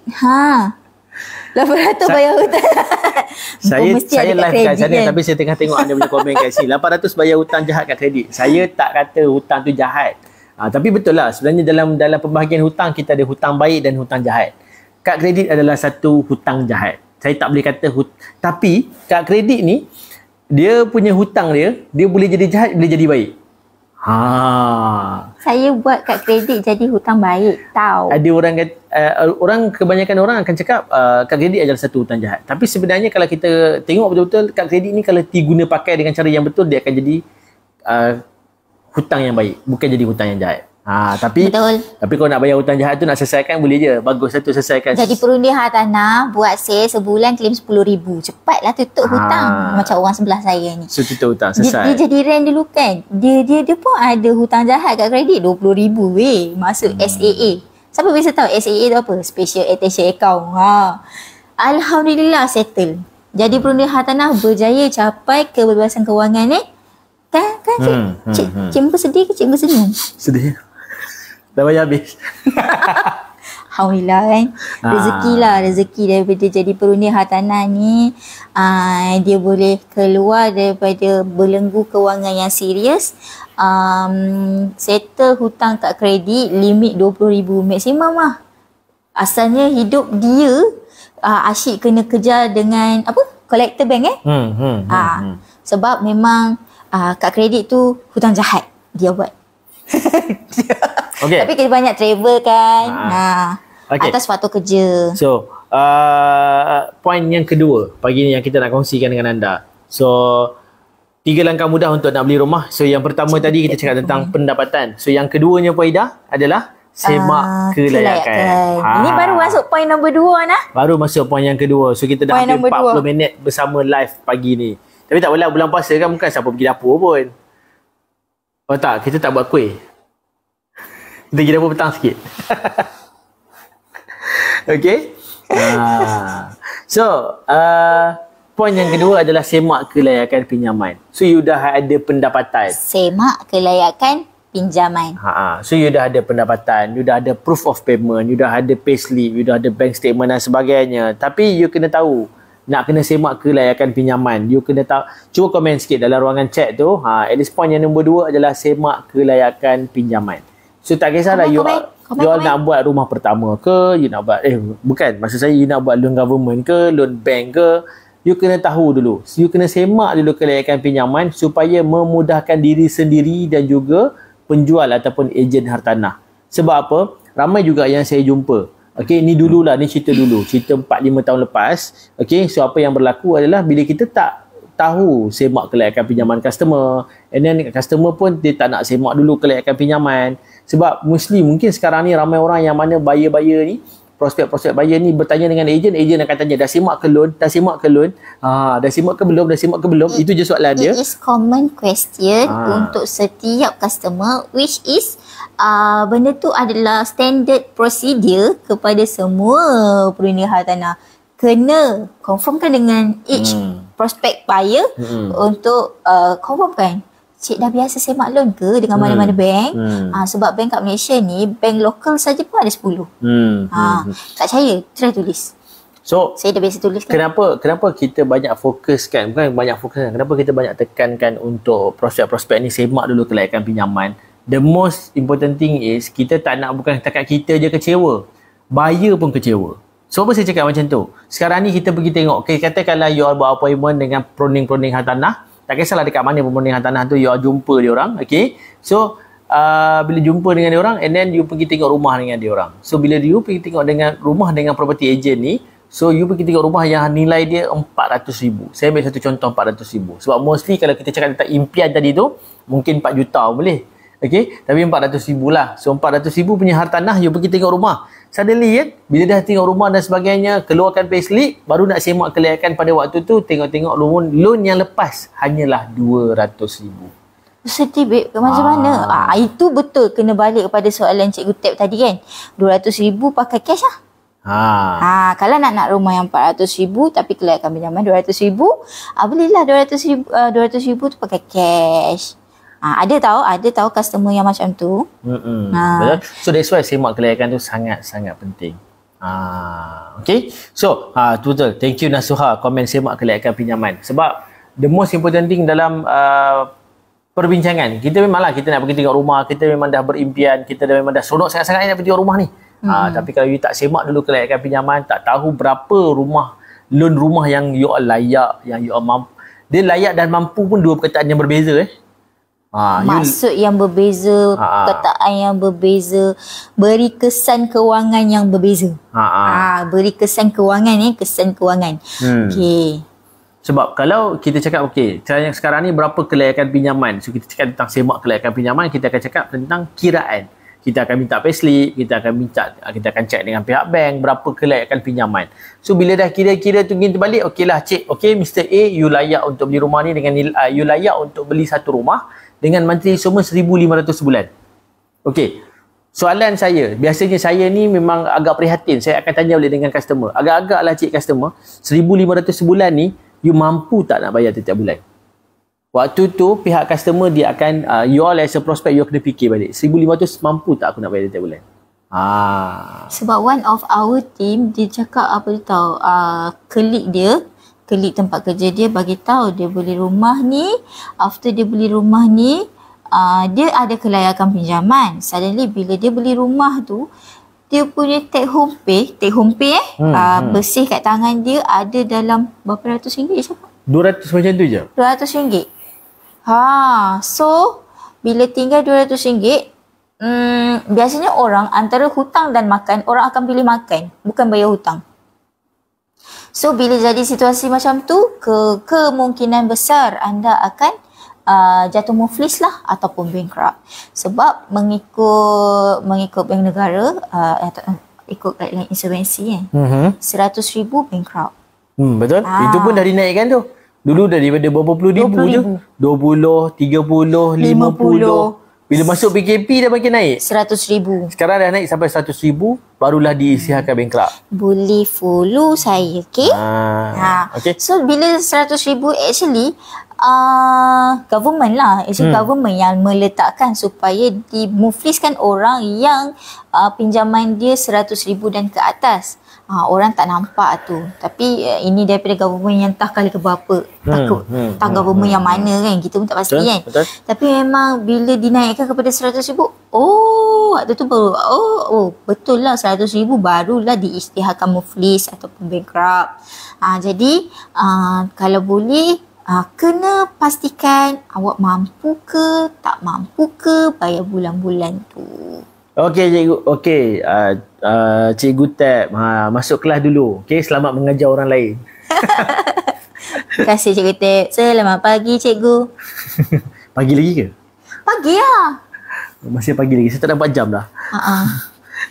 800 bayar hutang. Saya live kat sana kan? Tapi saya tengah tengok anda punya komen kat sini. 800 bayar hutang jahat kat kredit. Saya tak kata hutang tu jahat. Tapi betul lah, sebenarnya dalam pembahagian hutang kita ada hutang baik dan hutang jahat. Kad kredit adalah satu hutang jahat. Saya tak boleh kata tapi kad kredit ni dia punya hutang dia boleh jadi jahat, boleh jadi baik. Saya buat kad kredit jadi hutang baik tahu. Ada orang kebanyakan orang akan cakap kad kredit adalah satu hutang jahat. Tapi sebenarnya kalau kita tengok betul-betul kad kredit ni kalau diguna pakai dengan cara yang betul dia akan jadi hutang yang baik, bukan jadi hutang yang jahat. Tapi kalau nak bayar hutang jahat tu nak selesaikan boleh je. Bagus satu selesaikan. Jadi perundi hartanah buat sale sebulan claim 10,000. Cepatlah tutup hutang macam orang sebelah saya ni. So tutup hutang selesai. Dia jadi rent dulu kan. Dia pun ada hutang jahat kat kredit 20,000 masuk SAA. Siapa biasa tahu SAA tu apa? Special Attention Account. Alhamdulillah settle. Jadi perundi hartanah berjaya capai kebebasan kewangan ni. Kan Cik bersedih ke Cik bersenyum? Sedih. Dah bayar habis. Alhamdulillah kan. Rezeki daripada jadi perundi hartanah ni dia boleh keluar daripada belenggu kewangan yang serius. Settle hutang kat kredit limit 20,000 maksimum lah. Asalnya hidup dia asyik kena kejar dengan collector bank sebab memang kad kredit tu hutang jahat dia buat. Tapi kita banyak travel kan. Atas faktor kerja. So, poin yang kedua pagi ni yang kita nak kongsikan dengan anda. So, 3 langkah mudah untuk nak beli rumah. So, yang pertama tadi kita cakap tentang pendapatan. So, yang keduanya Ida adalah semak kelayakan. Ini baru masuk poin nombor 2 nah. Baru masuk poin yang kedua. So, kita dah hampir 40 minit bersama live pagi ni. Tapi tak apalah, bulan puasa kan bukan siapa pergi dapur pun. Oh tak, kita tak buat kuih. Kita pergi dapur petang sikit. Okay. So, poin yang kedua adalah semak kelayakan pinjaman. So, you dah ada pendapatan. Semak kelayakan pinjaman. So, you dah ada pendapatan, you dah ada proof of payment, you dah ada payslip, you dah ada bank statement dan sebagainya. Tapi, you kena tahu, nak kena semak kelayakan pinjaman. You kena tahu. Cuba komen sikit dalam ruangan chat tu. At least point yang nombor 2 adalah semak kelayakan pinjaman. So tak kisahlah you nak buat rumah pertama ke, you nak buat bukan, maksud saya you nak buat loan government ke, loan bank ke, you kena tahu dulu. You kena semak dulu kelayakan pinjaman supaya memudahkan diri sendiri dan juga penjual ataupun ejen hartanah. Sebab apa? Ramai juga yang saya jumpa. Okey, ni dululah, ni cerita dulu. Cerita 4-5 tahun lepas. Okey, so apa yang berlaku adalah bila kita tak tahu semak kelayakan pinjaman customer, and then customer pun dia tak nak semak dulu kelayakan pinjaman. Sebab mungkin sekarang ni ramai orang yang mana buyer ni, prospek buyer ni bertanya dengan ejen akan tanya, dah semak ke loan? Dah semak ke loan? Dah semak ke belum? Dah semak ke belum? Itu je soalan dia. It is common question untuk setiap customer, which is benda tu adalah standard procedure kepada semua perundi hartanah. Kena confirmkan dengan each prospect buyer untuk confirmkan, cik dah biasa semak loan ke dengan mana-mana bank? Sebab bank kat Malaysia ni, bank lokal saja pun ada 10. Tak percaya, try tulis. So, saya dah biasa tulis kan. Kenapa kita banyak fokuskan, kenapa kita banyak tekankan untuk prospek-prospek ni semak dulu kelayakan pinjaman? The most important thing is kita tak nak bukan setakat kita je kecewa, buyer pun kecewa. So apa saya cakap macam tu? Sekarang ni kita pergi tengok, katakanlah you all buat appointment dengan peroning-peroning hartanah, tak kisahlah dekat mana peroning hartanah tu, you all jumpa dia orang, okay? So bila jumpa dengan dia orang, and then you pergi tengok rumah dengan dia orang. So bila you pergi tengok dengan rumah dengan property agent ni, so you pergi tengok rumah yang nilai dia 400,000. Saya ambil satu contoh 400,000. Sebab mostly kalau kita cakap tentang impian tadi tu, mungkin 4 juta boleh. Okay, tapi 400,000 lah. So 400,000 punya hartanah, you pergi tengok rumah. Suddenly kan, bila dah tengok rumah dan sebagainya, keluarkan payslip, baru nak semak kelayakan pada waktu tu, tengok-tengok loan yang lepas hanyalah 200,000. Sedih babe, macam mana? Itu betul kena balik kepada soalan Cikgu Tab tadi kan. 200,000 pakai cash lah. Kalau nak rumah yang 400,000 tapi kelayakan pinjaman 200,000, belilah 200,000 tu pakai cash. Ada tahu customer yang macam tu. Betul. So that's why semak kelayakan tu sangat-sangat penting. Okay. So betul. Thank you Nasuha komen semak kelayakan pinjaman. Sebab the most important thing dalam perbincangan. Kita memanglah kita nak pergi tengok rumah, kita memang dah berimpian, kita dah memang dah seronok sangat-sangat nak pergi tengok rumah ni. Tapi kalau you tak semak dulu kelayakan pinjaman, tak tahu berapa loan rumah yang you all layak, yang you all mampu. Dia layak dan mampu pun dua perkataan yang berbeza. Maksud yang berbeza, perkataan yang berbeza, beri kesan kewangan yang berbeza. Beri kesan kewangan kesan kewangan. Okey. Sebab kalau kita cakap cara yang sekarang ni berapa kelayakan pinjaman. So kita cakap tentang semak kelayakan pinjaman, kita akan cakap tentang kiraan. Kita akan minta payslip, kita akan cek dengan pihak bank berapa kelayakan pinjaman. So bila dah kira-kira tu gini terbalik, okeylah cik, Mr. A, you layak untuk beli rumah ni dengan you layak untuk beli satu rumah dengan monthly suma 1,500 sebulan. Okey. Soalan saya, biasanya saya ni memang agak prihatin. Saya akan tanya balik dengan customer. Agak-agaklah cik customer, 1,500 sebulan ni you mampu tak nak bayar setiap bulan? Waktu tu pihak customer dia akan you all as a prospect you kena fikir balik 1,500 mampu tak aku nak bayar setiap bulan. Sebab one of our team dia cakap apa tu tahu, klik tempat kerja dia bagi tahu dia beli rumah ni, after dia beli rumah ni dia ada kelayakan pinjaman. Suddenly bila dia beli rumah tu, dia punya take home pay bersih kat tangan dia ada dalam berapa ratus ringgit siapa? 200 macam tu je. RM200. So bila tinggal RM200, biasanya orang antara hutang dan makan, orang akan pilih makan, bukan bayar hutang. So bila jadi situasi macam tu, kemungkinan besar anda akan jatuh muflis lah ataupun bankrupt. Sebab mengikut bank negara, ikut guideline insolvency RM100,000 bankrupt. Betul. Itu pun dah dinaikkan tu. Dulu daripada berapa puluh ribu je. 20, 30, 50. Bila masuk PKP dah makin naik. 100,000. Sekarang dah naik sampai 100,000, barulah diisytiharkan bankrupt. Boleh follow saya, okey? Okay. So bila 100,000 actually government lah. Government yang meletakkan supaya dimufliskan orang yang pinjaman dia 100,000 dan ke atas. Orang tak nampak tu. Tapi ini daripada government yang entah kali ke berapa. Takut. Entah government yang mana kan. Kita pun tak pasti kan. Betul. Tapi memang bila dinaikkan kepada 100,000, waktu tu baru, betul lah 100,000 barulah diisytiharkan muflis ataupun bankrupt. Jadi kalau boleh, kena pastikan awak mampu ke, tak mampu ke bayar bulan-bulan tu. Okey cikgu, cikgu Tab, masuk kelas dulu. Okey, selamat mengajar orang lain. Terima kasih cikgu Tab. Selamat pagi cikgu. Pagi lagi ke? Pagi lah. Masih pagi lagi, saya tak dapat jam dah.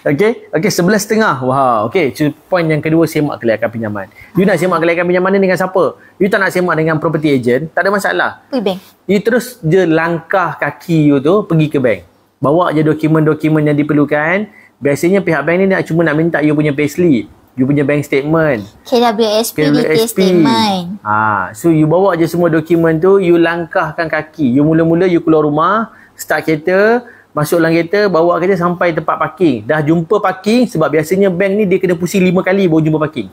Okey, 11.30. Wah, okey, point yang kedua, semak kelayakan pinjaman. You nak semak kelayakan pinjaman ni dengan siapa? You tak nak semak dengan property agent, tak ada masalah. Pergi bank. You terus je langkah kaki you tu pergi ke bank. Bawa je dokumen-dokumen yang diperlukan. Biasanya pihak bank ni cuma nak minta you punya payslip, you punya bank statement, KWSP. Statement. So you bawa je semua dokumen tu, you langkahkan kaki. You mula-mula you keluar rumah, start kereta, masuk dalam kereta, bawa kereta sampai tempat parking. Dah jumpa parking, sebab biasanya bank ni dia kena pusing 5 kali baru jumpa parking.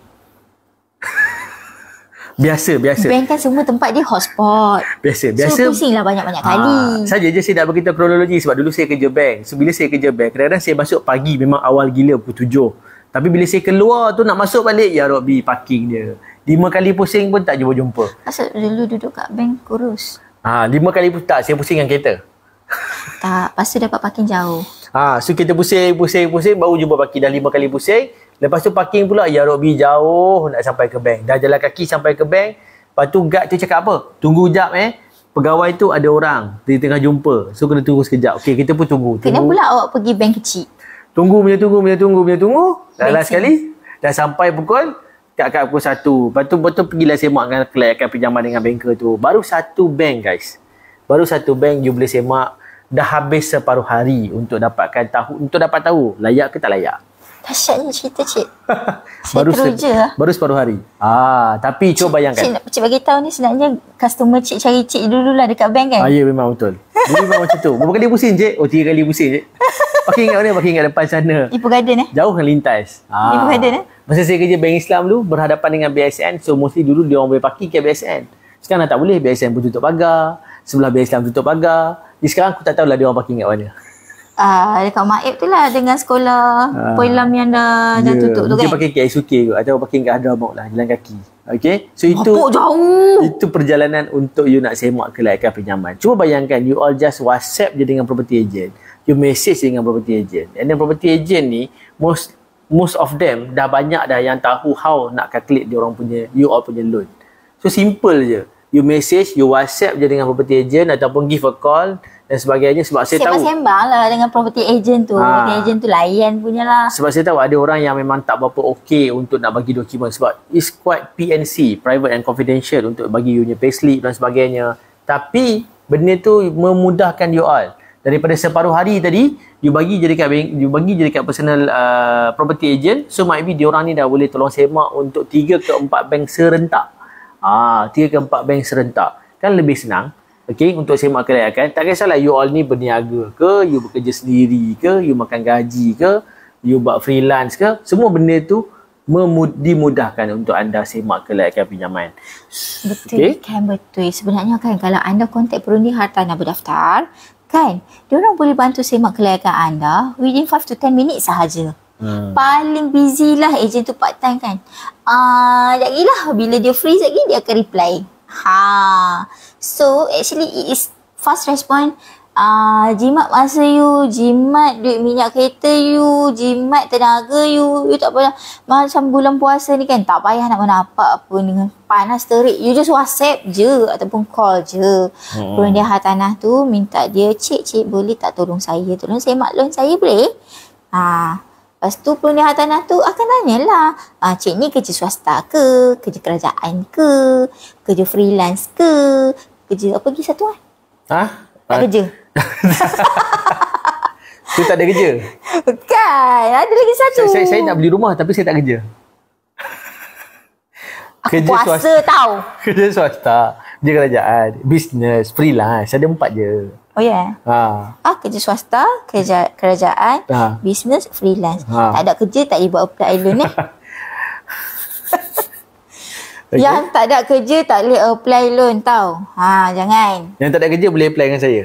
Biasa. Bank kan semua tempat dia hotspot. Biasa. So pusing lah banyak-banyak kali. Saja je saya nak beritahu kronologi sebab dulu saya kerja bank. So bila saya kerja bank, kadang-kadang saya masuk pagi memang awal gila pukul 7. Tapi bila saya keluar tu nak masuk balik, ya Rabbi, parking dia 5 kali pusing pun tak jumpa. Asal dulu duduk kat bank kurus. 5 kali pun tak, saya pusing dengan kereta. Tak, lepas tu dapat parking jauh. So kita pusing baru jumpa parking. Dah 5 kali pusing. Lepas tu parking pula, ya Rabbi, jauh nak sampai ke bank. Dah jalan kaki sampai ke bank. Lepas tu guard tu cakap apa? Tunggu jap pegawai tu ada orang, dia tengah jumpa. So kena tunggu sekejap. Okey, kita pun tunggu. Kenapa pula awak pergi bank kecil? Tunggu. Last sekali dah sampai pukul 1. Lepas tu betul pergilah semak dengan kelayakan pinjaman dengan banker tu. Baru satu bank guys. You boleh semak. Dah habis separuh hari untuk dapat tahu layak ke tak layak. Dahsyatnya cerita cik. Saya baru separuh hari. Tapi cuba bayangkan. Cik bagi tahu ni sebenarnya customer cik cari cik dululah dekat bank kan? Ya memang betul. Dulu memang macam tu. Berapa kali pusing cik? 3 kali pusing cik. Parking kat mana? Parking kat depan sana. Ipoh Garden Jauh kan lintas. Ipoh Garden Masa saya kerja bank Islam dulu, berhadapan dengan BSN. So mostly dulu dia orang boleh parking ke BSN. Sekarang dah tak boleh. BSN pun tutup pagar. sebelah Bank Islam tutup pagar. Jadi sekarang aku tak tahulah dia orang parking kat mana. Dekat Maib tu lah dengan sekolah Poilam yang dah tutup tu kan. Mungkin parking kat SUK kot atau parking kat Hadramaut lah, jalan kaki. Okay, so itu jauh. Itu perjalanan untuk you nak semak kelayakan pinjaman. Cuba bayangkan you all just WhatsApp je dengan property agent, you message dengan property agent, and then property agent ni most of them dah banyak dah yang tahu how nak calculate dia orang punya, you all punya loan. So simple je, you message, you WhatsApp je dengan property agent ataupun give a call dan sebagainya. Sebab saya tahu sembang lah dengan property agent tu. Property agent tu layan punya lah. Sebab saya tahu ada orang yang memang tak berapa okey untuk nak bagi dokumen sebab it's quite PNC, private and confidential, untuk bagi you punya payslip dan sebagainya. Tapi benda tu memudahkan you all. Daripada separuh hari tadi you bagi je dekat bank, you bagi je dekat personal property agent, so might be diorang ni dah boleh tolong semak untuk 3 ke 4 bank serentak. 3 ke 4 bank serentak. Kan lebih senang. Okay, untuk semak kelayakan, tak kisahlah you all ni berniaga ke, you bekerja sendiri ke, you makan gaji ke, you buat freelance ke, semua benda tu dimudahkan untuk anda semak kelayakan pinjaman. Betul kan, betul. Sebenarnya kan kalau anda kontak Perundi Hartanah berdaftar, kan, diorang boleh bantu semak kelayakan anda within 5 to 10 minit sahaja. Paling busy lah ejen tu part time kan. Lagi lah bila dia free lagi dia akan reply. So actually it is fast response. Jimat masa you, jimat duit minyak kereta you, jimat tenaga you. You tak payah macam bulan puasa ni kan, tak payah nak menapak apa dengan panas terik. You just WhatsApp je ataupun call je. Perundi Hartanah tu minta dia, cik boleh tak tolong saya semak loan saya boleh? Lepas tu Perundi Hartanah tu akan tanyalah, cik ni kerja swasta ke, kerja kerajaan ke, kerja freelance ke, kerja apa lagi satu kan? Tak kerja. Tu tak ada kerja? Kan, ada lagi satu. Saya nak beli rumah tapi saya tak kerja. Aku puasa swasta, tau. Kerja swasta, kerja kerajaan, bisnes, freelance, ada 4 je. Oh ya? Kerja swasta, kerja kerajaan, bisnes, freelance. Tak ada kerja, tak boleh buat apply loan Okay. Yang tak ada kerja tak boleh apply loan tau. Jangan. Yang tak ada kerja boleh apply dengan saya.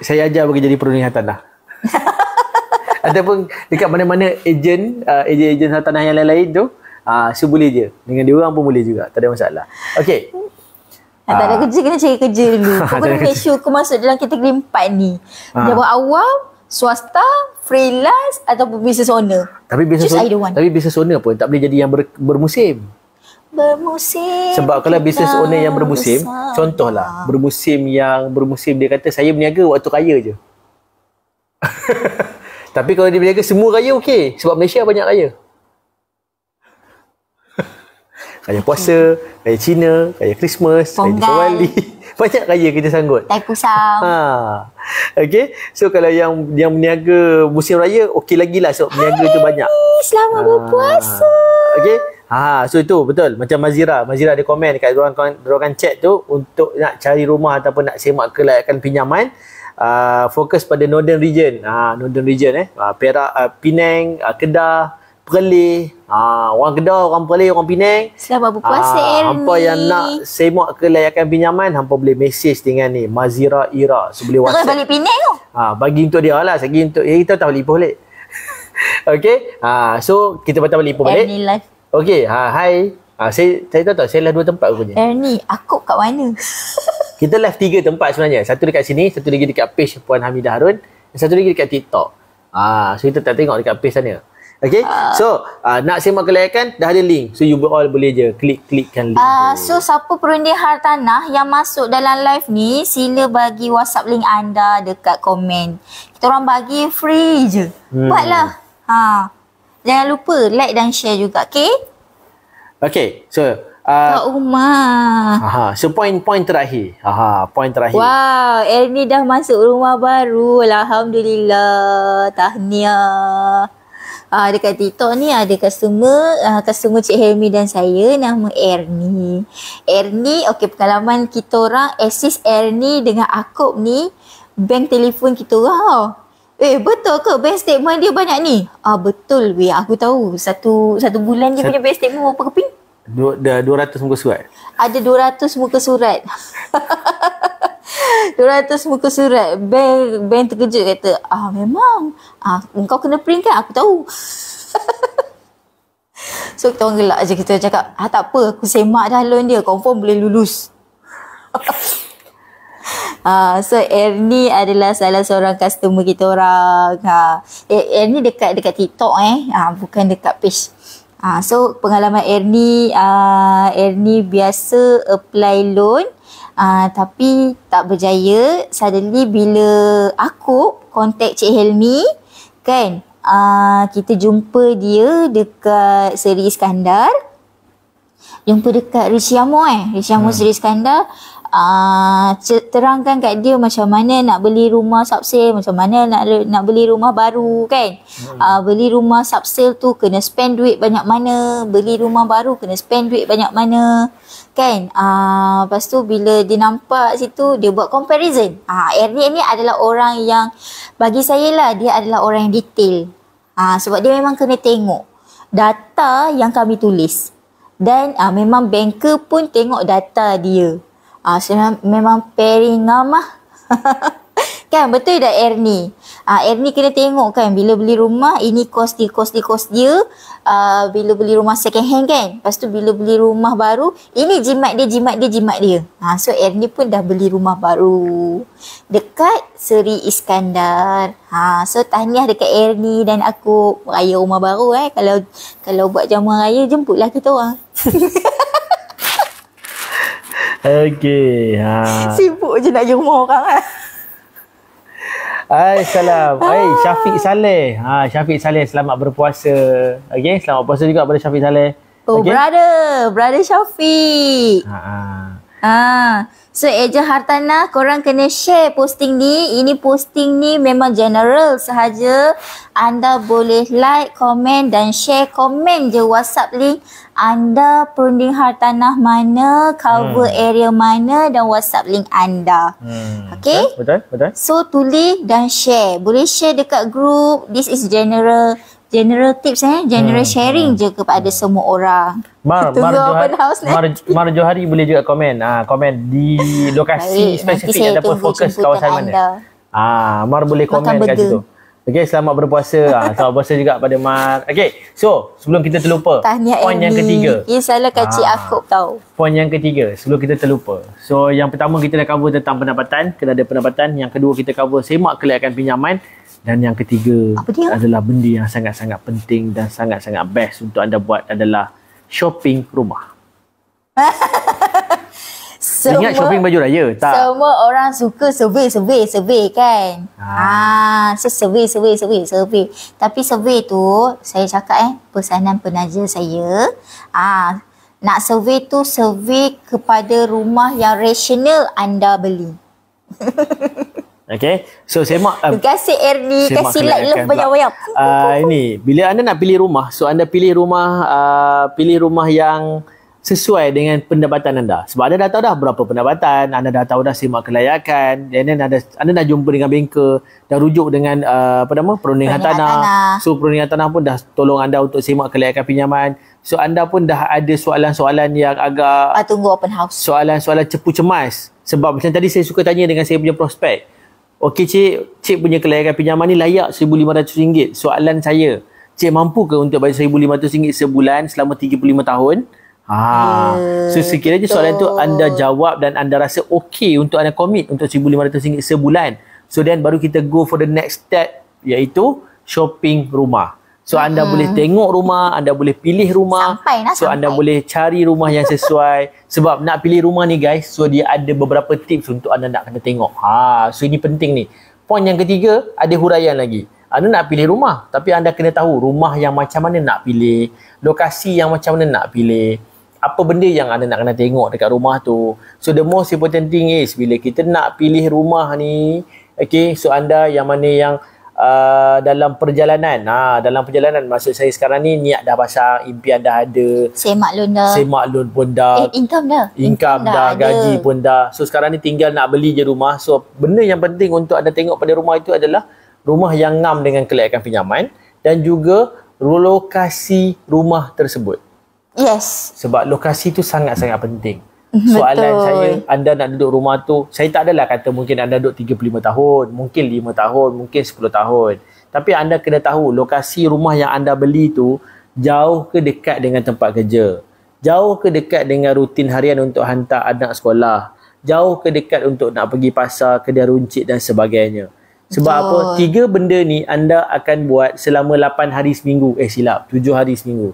Saya ajar bekerja di Perundi Hartanah. Ataupun dekat mana-mana ejen hartanah yang lain-lain tu, so boleh je. Dengan dia orang pun boleh juga, tak ada masalah. Okey. Tak ada kerja, kena cari kerja dulu. Kau kena make sure kau masuk dalam kategori 4 ni. Pejabat awam, swasta, freelance ataupun business owner. Tapi business owner pun tak boleh jadi yang bermusim. Sebab kalau business owner yang bermusim, contohlah bermusim dia kata saya berniaga waktu raya je. Tapi kalau dia berniaga semua raya okey, sebab Malaysia banyak raya. Raya puasa, raya Cina, raya Christmas, raya Diwali. Banyak raya kita sanggut. Tai Pusam. Okey. So kalau yang berniaga musim raya okey lagi lah, sebab berniaga tu banyak. Selamat berpuasa. Okey. So itu betul. Macam Mazira ada komen dekat dorongan chat tu untuk nak cari rumah ataupun nak semak kelayakan pinjaman. Fokus pada Northern Region. Northern Region Perak, Penang, Kedah, Perlis. Orang Kedah, orang Perlis, orang Penang. Selamat berpuasa Ernie. Hampa yang nak semak kelayakan pinjaman, hampa boleh message dengan ni Mazira Ira. So boleh WhatsApp. Balik Penang tu. Bagi untuk dia lah. Bagi untuk kita tak balik balik. Okey. So kita patah balik balik. Ernie live. Okey, hai. Saya tahu tak, saya live 2 tempat rupanya. Ernie, aku kat mana? Kita live 3 tempat sebenarnya. Satu dekat sini, satu lagi dekat page Puan Hamidah Harun, dan satu lagi dekat TikTok. So kita tak tengok dekat page sana. Okey. So, nak semak kelayakan, dah ada link. So you all boleh je klikkan link. So siapa Perundi Hartanah yang masuk dalam live ni, sila bagi WhatsApp link anda dekat komen. Kita orang bagi free je. Buatlah. Jangan lupa like dan share juga, okey? Okey. So, Kak Umar. So point terakhir. Point terakhir. Wow, Ernie dah masuk rumah baru. Alhamdulillah. Tahniah. Dekat TikTok ni ada customer Cik Helmi dan saya, nama Ernie. Ernie, okey, pengalaman kita orang assist Ernie dengan Akop ni, bank telefon kita orang. Betul ke bank statement dia banyak ni? Betul weh, aku tahu. Satu bulan dia punya bank statement berapa keping? 200 muka surat. Ada 200 muka surat. 200 muka surat. Bank terkejut kata, memang. Kau kena print kan? Aku tahu. So kita orang gelak je, kita cakap, tak apa, aku semak dah loan dia, confirm boleh lulus. So Ernie adalah salah seorang customer kita orang. Ernie dekat TikTok bukan dekat page. So pengalaman Ernie biasa apply loan, tapi tak berjaya. Suddenly bila aku contact Cik Helmi kan, kita jumpa dia dekat Seri Iskandar. Jumpa dekat Rishi Amo Seri Iskandar. Terangkan kat dia macam mana nak beli rumah subsale, macam mana nak beli rumah baru kan. Beli rumah subsale tu kena spend duit banyak mana, beli rumah baru kena spend duit banyak mana kan. Lepas tu bila dia nampak situ, dia buat comparison. Ernie ni adalah orang yang, bagi saya lah, dia adalah orang yang detail. Sebab dia memang kena tengok data yang kami tulis. Dan memang banker pun tengok data dia. So memang pairing ngam kan, betul tak Ernie? Ernie kena tengok kan, bila beli rumah ini kos dia, bila beli rumah second hand kan, lepas tu bila beli rumah baru ini jimat dia. So Ernie pun dah beli rumah baru dekat Seri Iskandar. So tahniah dekat Ernie dan aku raya rumah baru. Kalau buat jamuan raya, jemputlah kita orang. Okey. Sibuk je nak pergi rumah orang. Salam. Syafiq Saleh. Syafiq Saleh, selamat berpuasa. Okey, selamat puasa juga pada Syafiq Saleh. Okay? Brother Syafiq. So Eja Hartanah, korang kena share posting ni. Ini posting ni memang general sahaja. Anda boleh like, komen dan share. Komen je WhatsApp link anda, perunding hartanah mana, cover area mana dan WhatsApp link anda. Okay? Betul. So tulis dan share. Boleh share dekat group. This is general tips general sharing je kepada semua orang. Mar Johari boleh juga komen di lokasi spesifik ataupun fokus kawasan mana. Mar boleh komen kat situ. Okey, selamat berpuasa. Selamat berpuasa juga pada Mar. Okey, so sebelum kita terlupa, poin yang ketiga. Ia salah kacik aku tahu. Poin yang ketiga, sebelum kita terlupa. So yang pertama kita dah cover tentang pendapatan, kena ada pendapatan. Yang kedua kita cover semak kelayakan pinjaman. Dan yang ketiga adalah benda yang sangat-sangat penting dan sangat-sangat best untuk anda buat adalah shopping rumah. Ingat shopping baju raya? Tak. Semua orang suka survey kan. So survey. Tapi survey tu, saya cakap pesanan penaja saya. Nak survey tu, survey kepada rumah yang rasional anda beli. Okay, so semak. Terima kasih Ernie, kasih like love banyak-banyak. Ini, bila anda nak pilih rumah, so anda pilih rumah yang sesuai dengan pendapatan anda. Sebab anda dah tahu dah berapa pendapatan, anda dah tahu dah semak kelayakan, dan anda dah jumpa dengan banker, dah rujuk dengan perunding hartanah. So perunding hartanah pun dah tolong anda untuk semak kelayakan pinjaman. So anda pun dah ada soalan-soalan yang agak tunggu open house. Soalan-soalan cepu cemas. Sebab macam tadi saya suka tanya dengan saya punya prospek. Okey cik punya kelayakan pinjaman ni layak RM1,500. Soalan saya, cik mampu ke untuk bayar RM1,500 sebulan selama 35 tahun? So sekiranya soalan tu anda jawab dan anda rasa okey untuk anda commit untuk RM1,500 sebulan, so then baru kita go for the next step, iaitu shopping rumah. So anda boleh tengok rumah, anda boleh pilih rumah, anda boleh cari rumah yang sesuai. Sebab nak pilih rumah ni guys, so dia ada beberapa tips untuk anda nak kena tengok. So ini penting ni. Poin yang ketiga, ada huraian lagi. Anda nak pilih rumah, tapi anda kena tahu rumah yang macam mana nak pilih, lokasi yang macam mana nak pilih, apa benda yang anda nak kena tengok dekat rumah tu. So the most important thing is, bila kita nak pilih rumah ni, okay, so anda yang mana yang dalam perjalanan, maksud saya sekarang ni niat dah pasang, impian dah ada, semak loan pun dah, income dah, gaji pun dah. So sekarang ni tinggal nak beli je rumah. So benda yang penting untuk anda tengok pada rumah itu adalah rumah yang ngam dengan kelayakan pinjaman dan juga lokasi rumah tersebut. Yes. Sebab lokasi tu sangat-sangat penting. Soalan Betul. saya, anda nak duduk rumah tu, saya tak adalah kata mungkin anda duduk 35 tahun, mungkin 5 tahun, mungkin 10 tahun. Tapi anda kena tahu lokasi rumah yang anda beli tu jauh ke dekat dengan tempat kerja. Jauh ke dekat dengan rutin harian untuk hantar anak sekolah. Jauh ke dekat untuk nak pergi pasar, kedai runcit dan sebagainya. Sebab Betul. apa? 3 benda ni anda akan buat selama 8 hari seminggu. Silap, 7 hari seminggu.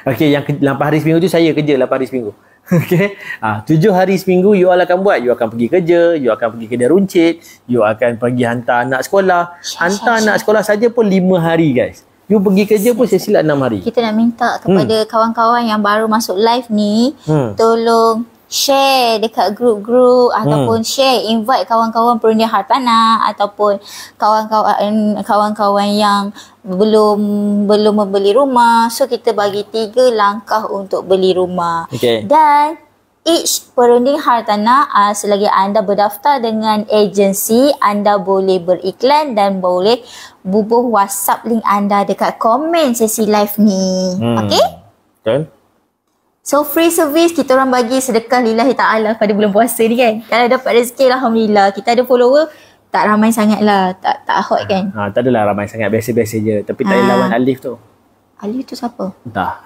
Okey, yang 8 hari seminggu tu saya kerja 8 hari seminggu. Okey. 7 hari seminggu you all akan buat. You akan pergi kerja, you akan pergi kedai runcit, you akan pergi hantar anak sekolah. Hantar anak sekolah saja pun 5 hari guys. You pergi kerja pun silap 6 hari. Kita nak minta kepada kawan-kawan yang baru masuk live ni, tolong share dekat grup-grup ataupun share, invite kawan-kawan perundi hartanah ataupun kawan-kawan yang belum membeli rumah. So kita bagi 3 langkah untuk beli rumah. Okay. Dan each perunding hartanah, selagi anda berdaftar dengan agensi, anda boleh beriklan dan boleh bubuh WhatsApp link anda dekat komen sesi live ni. Okay? Betul. So free service kita orang bagi sedekah lillahi ta'ala pada bulan puasa ni kan. Kalau dapat rezeki Alhamdulillah. Kita ada follower tak ramai sangat lah. Tak hot kan. Tak adalah ramai sangat. Biasa-biasa je. Tapi tak ada lawan Alif tu. Alif tu siapa? Entah.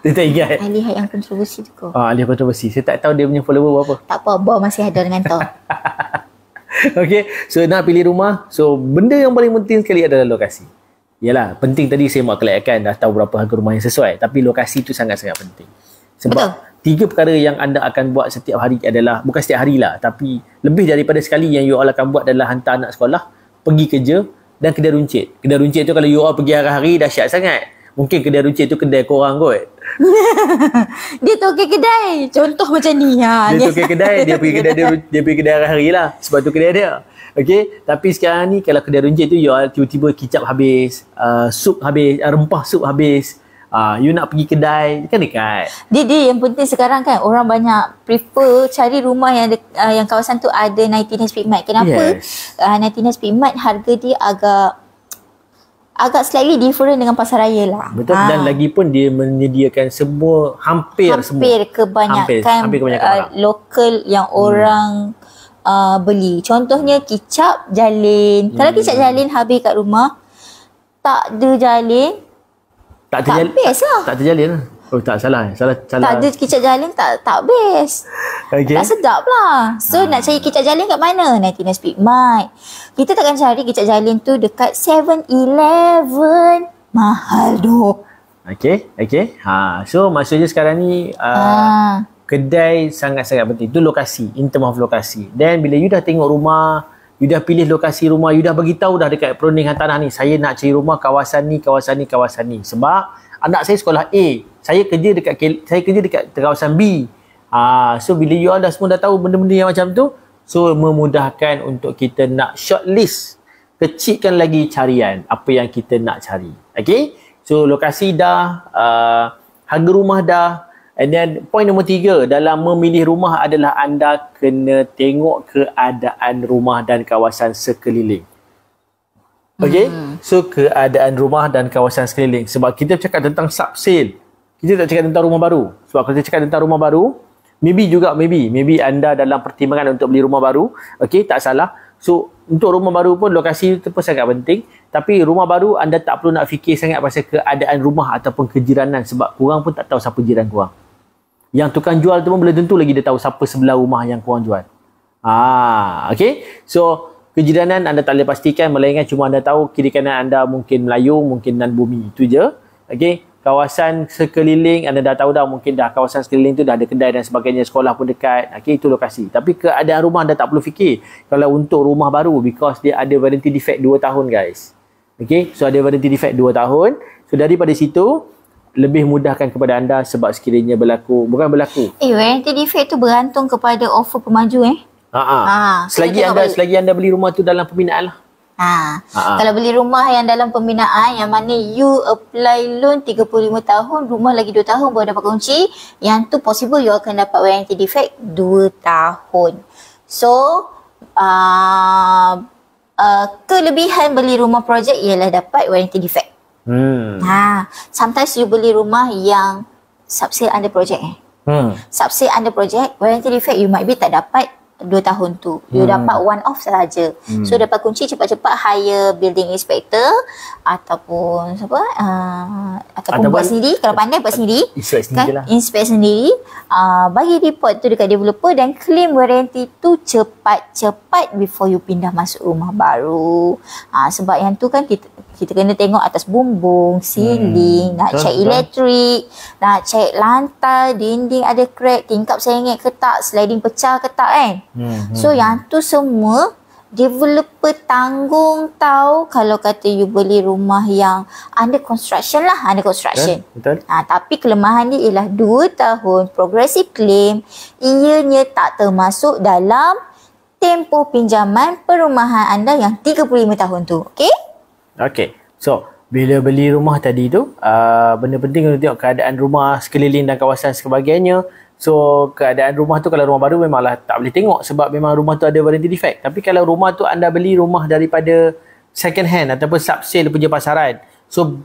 Dia tak ingat. Alif yang kontroversi tu kau. Alif kontroversi. Saya tak tahu dia punya follower berapa. Tak apa, Abah masih ada dengan kau. Okay. So nak pilih rumah. So benda yang paling penting sekali adalah lokasi. Yalah. Penting tadi saya mahu kelakkan. Dah tahu berapa harga rumah yang sesuai. Tapi lokasi tu sangat-sangat penting. Sebab Betul. 3 perkara yang anda akan buat setiap hari adalah, bukan setiap hari lah, tapi lebih daripada sekali yang you all akan buat adalah hantar anak sekolah, pergi kerja dan kedai runcit. Kedai runcit tu kalau you all pergi hari-hari dahsyat sangat. Mungkin kedai runcit tu kedai korang kot. Dia tokek kedai. Contoh macam ni. Dia tokek kedai, dia pergi kedai hari-hari lah. Sebab tu kedai dia. Okay. Tapi sekarang ni kalau kedai runcit tu you all tiba-tiba kicap habis, sup habis, rempah sup habis. You nak pergi kedai kan dekat. Dia yang penting sekarang kan orang banyak prefer cari rumah yang kawasan tu ada 99 Speed Mart. Kenapa? Yes. 99 Speed Mart harga dia agak slightly different dengan pasaraya lah. Betul. Dan lagi pun dia menyediakan semua hampir kebanyakan barang lokal yang orang beli. Contohnya kicap jalin. Kalau kicap jalin habis kat rumah, tak ada jalin, tak best lah. Tak terjalin lah. Oh tak, salah. Tak ada kicap jalin, tak best. Okay. Tak sedap lah. So nak cari kicap jalin kat mana? 99 Speed Mart. Kita takkan cari kicap jalin tu dekat 7-Eleven. Mahal doh. Okay. So maksudnya sekarang ni kedai sangat-sangat penting. Itu lokasi, in term of lokasi. Dan bila you dah tengok rumah, you dah pilih lokasi rumah, you dah bagi tahu dah dekat perunding hartanah ni, saya nak cari rumah kawasan ni. Sebab anak saya sekolah A, saya kerja dekat kawasan B. So bila you all dah semua dah tahu benda-benda yang macam tu, so memudahkan untuk kita nak shortlist, kecilkan lagi carian apa yang kita nak cari. Okay? So lokasi dah, harga rumah dah. And then point nombor 3 dalam memilih rumah adalah anda kena tengok keadaan rumah dan kawasan sekeliling. Okay? So keadaan rumah dan kawasan sekeliling. Sebab kita cakap tentang sub sale. Kita tak cakap tentang rumah baru. Sebab kalau kita cakap tentang rumah baru, maybe anda dalam pertimbangan untuk beli rumah baru. Okay, tak salah. So untuk rumah baru pun lokasi itu pun sangat penting. Tapi rumah baru anda tak perlu nak fikir sangat pasal keadaan rumah ataupun kejiranan. Sebab korang pun tak tahu siapa jiran korang. Yang tukang jual tu pun belum tentu lagi dia tahu siapa sebelah rumah yang korang jual. Okay. So kejiranan anda tak boleh pastikan, melainkan cuma anda tahu kiri kanan anda mungkin Melayu, mungkin non bumi. Itu je. Okay. Kawasan sekeliling anda dah tahu dah, mungkin dah kawasan sekeliling tu dah ada kedai dan sebagainya, sekolah pun dekat. Okay, itu lokasi. Tapi keadaan rumah anda tak perlu fikir. Kalau untuk rumah baru, because dia ada warranty defect 2 tahun guys. Okay. So ada warranty defect 2 tahun. So daripada situ lebih mudahkan kepada anda sebab sekiranya berlaku. Warranty defect tu bergantung kepada offer pemaju Selagi anda beli rumah tu dalam pembinaan lah. Kalau beli rumah yang dalam pembinaan yang mana you apply loan 35 tahun, rumah lagi 2 tahun baru dapat kunci, yang tu possible you akan dapat warranty defect 2 tahun. So kelebihan beli rumah projek ialah dapat warranty defect. Sometimes you beli rumah yang subsale under project Subsale under project, warranty defect you might be tak dapat 2 tahun tu. You dapat one off sahaja. So dapat kunci cepat-cepat hire building inspector ataupun ataupun buat sendiri. Kalau pandai buat sendiri, inspect sendiri, bagi report tu dekat developer dan claim warranty tu cepat-cepat before you pindah masuk rumah baru. Sebab yang tu kan kita kena tengok atas bumbung, ceiling, nak check elektrik, nak check lantai, dinding ada crack, tingkap sengit ke tak, sliding pecah ke tak kan. So yang tu semua developer tanggung tau kalau kata you beli rumah yang under construction lah, under construction. Betul. Tapi kelemahan dia ialah 2 tahun progressive claim, ianya tak termasuk dalam tempoh pinjaman perumahan anda yang 35 tahun tu. Okey? Okey. So, bila beli rumah tadi tu, benda penting untuk tengok keadaan rumah sekeliling dan kawasan sebagainya. So, keadaan rumah tu kalau rumah baru memanglah tak boleh tengok sebab memang rumah tu ada warranty defect. Tapi kalau rumah tu anda beli rumah daripada second hand ataupun subsale punya pasaran, so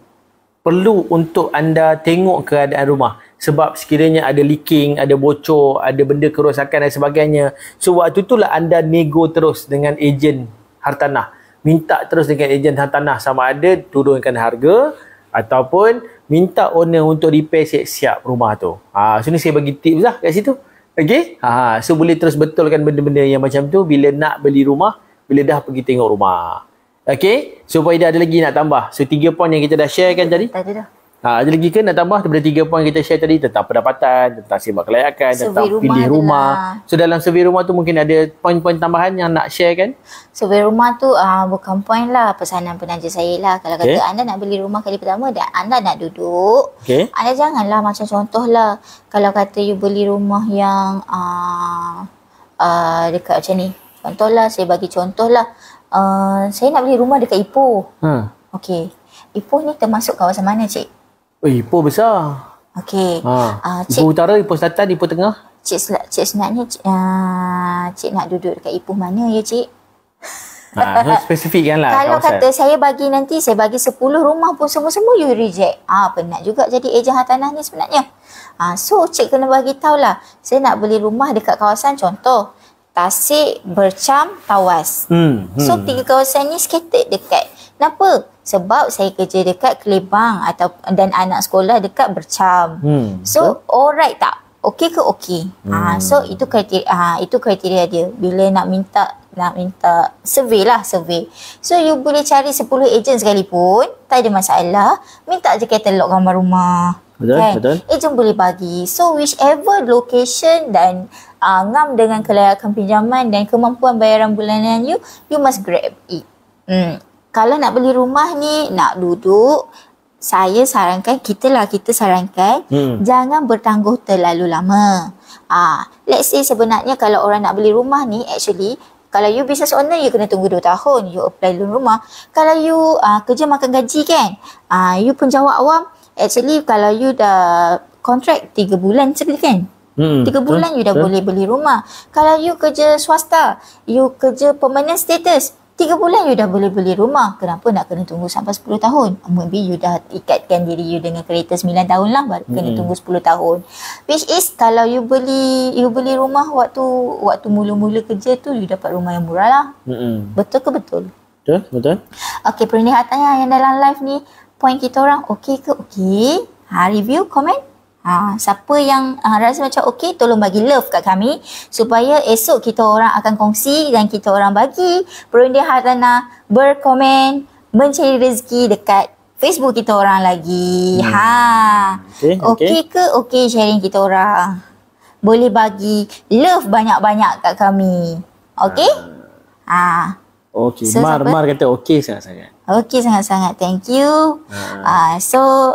perlu untuk anda tengok keadaan rumah. Sebab sekiranya ada leaking, ada bocor, ada benda kerosakan dan sebagainya. So, waktu itulah anda nego terus dengan ejen hartanah. Minta terus dengan ejen hartanah sama ada turunkan harga ataupun minta owner untuk repair siap-siap rumah tu. So ni saya bagi tips lah kat situ. Okay? So boleh terus betulkan benda-benda yang macam tu bila nak beli rumah, bila dah pergi tengok rumah. Okay? So Faidah ada lagi nak tambah? So 3 poin yang kita dah share kan tadi? Tak ada dah. Ada lagi ke nak tambah daripada 3 poin kita share tadi tentang pendapatan, tentang semak kelayakan, tentang pilih rumah. So dalam survey rumah tu mungkin ada poin-poin tambahan yang nak share kan? Survey rumah tu bukan poin lah, pesanan penaja saya lah. Kalau kata anda nak beli rumah kali pertama dan anda nak duduk, anda janganlah macam contoh lah. Kalau kata you beli rumah yang dekat macam ni. Contoh lah, saya bagi contoh lah. Saya nak beli rumah dekat Ipoh. Okey. Ipoh ni termasuk kawasan mana cik? Ipoh besar. Okey. Ipoh Utara, Ipoh Selatan, Ipoh Tengah. Cik sebenarnya cik nak duduk dekat Ipoh mana ya cik? Spesifik kan lah. Kalau kawasan. Kata saya bagi 10 rumah pun semua-semua you reject. Penat juga jadi ejen hartanah ni sebenarnya. So cik kena bagi tahulah. Saya nak beli rumah dekat kawasan contoh Tasik, Bercam, Tawas. So 3 kawasan ni scattered dekat. Kenapa? Sebab saya kerja dekat Kelebang dan anak sekolah dekat Bercam. So alright tak? Okey ke okey? So itu kriteria dia. Bila nak minta survey lah, survey. So you boleh cari 10 ejen sekalipun, tak ada masalah. Minta je katalog gambar rumah. Betul. Ejen boleh bagi. So whichever location dan ngam dengan kelayakan pinjaman dan kemampuan bayaran bulanan you must grab it. Kalau nak beli rumah ni, nak duduk, saya sarankan, kita sarankan, jangan bertangguh terlalu lama. Let's say sebenarnya kalau orang nak beli rumah ni, actually, kalau you business owner, you kena tunggu 2 tahun, you apply loan rumah. Kalau you kerja makan gaji kan, you penjawat awam, actually kalau you dah kontrak 3 bulan sekali kan, 3 bulan you dah boleh beli rumah. Kalau you kerja swasta, you kerja permanent status, 3 bulan you dah boleh beli rumah. Kenapa nak kena tunggu sampai 10 tahun? Maybe you dah ikatkan diri you dengan kereta 9 tahun lah, baru kena tunggu 10 tahun. Which is kalau you beli rumah waktu mula-mula kerja tu, you dapat rumah yang murah lah. Betul ke betul? Betul. Okey, pernihatannya yang dalam live ni, poin kita orang okey ke okey? Review, komen. Siapa yang rasa macam okey, tolong bagi love kat kami supaya esok kita orang akan kongsi dan kita orang bagi perundian hartanah berkomen mencari rezeki dekat Facebook kita orang lagi. Okey ke okey sharing kita orang? Boleh bagi love banyak-banyak kat kami. Okey? Okey. So, Mar kata okey sangat-sangat. Okey sangat-sangat. Thank you. So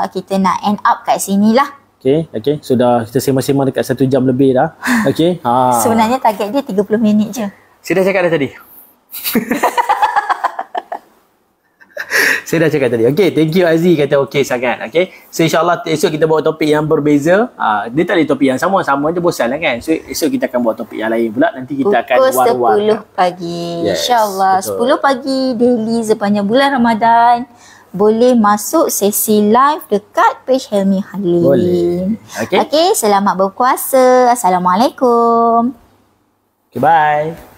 kita nak end up kat sini lah. Okey. Sudah kita sembang-sembang dekat 1 jam lebih dah. Okey. Sebenarnya target dia 30 minit je. Saya dah cakap dah tadi. Saya dah cakap tadi. Okey, thank you Aziz kata okey sangat. Okey. So insya-Allah esok kita bawa topik yang berbeza. Dia tak ada topik yang sama je bosan lah kan. So esok kita akan bawa topik yang lain pula. Nanti kita akan war-war. Pukul 10 pagi. Yes, insya-Allah 10 pagi daily sepanjang bulan Ramadan. boleh masuk sesi live dekat page Helmi Halim. Boleh. Okay. Okey, selamat berpuasa. Assalamualaikum. Okay, bye.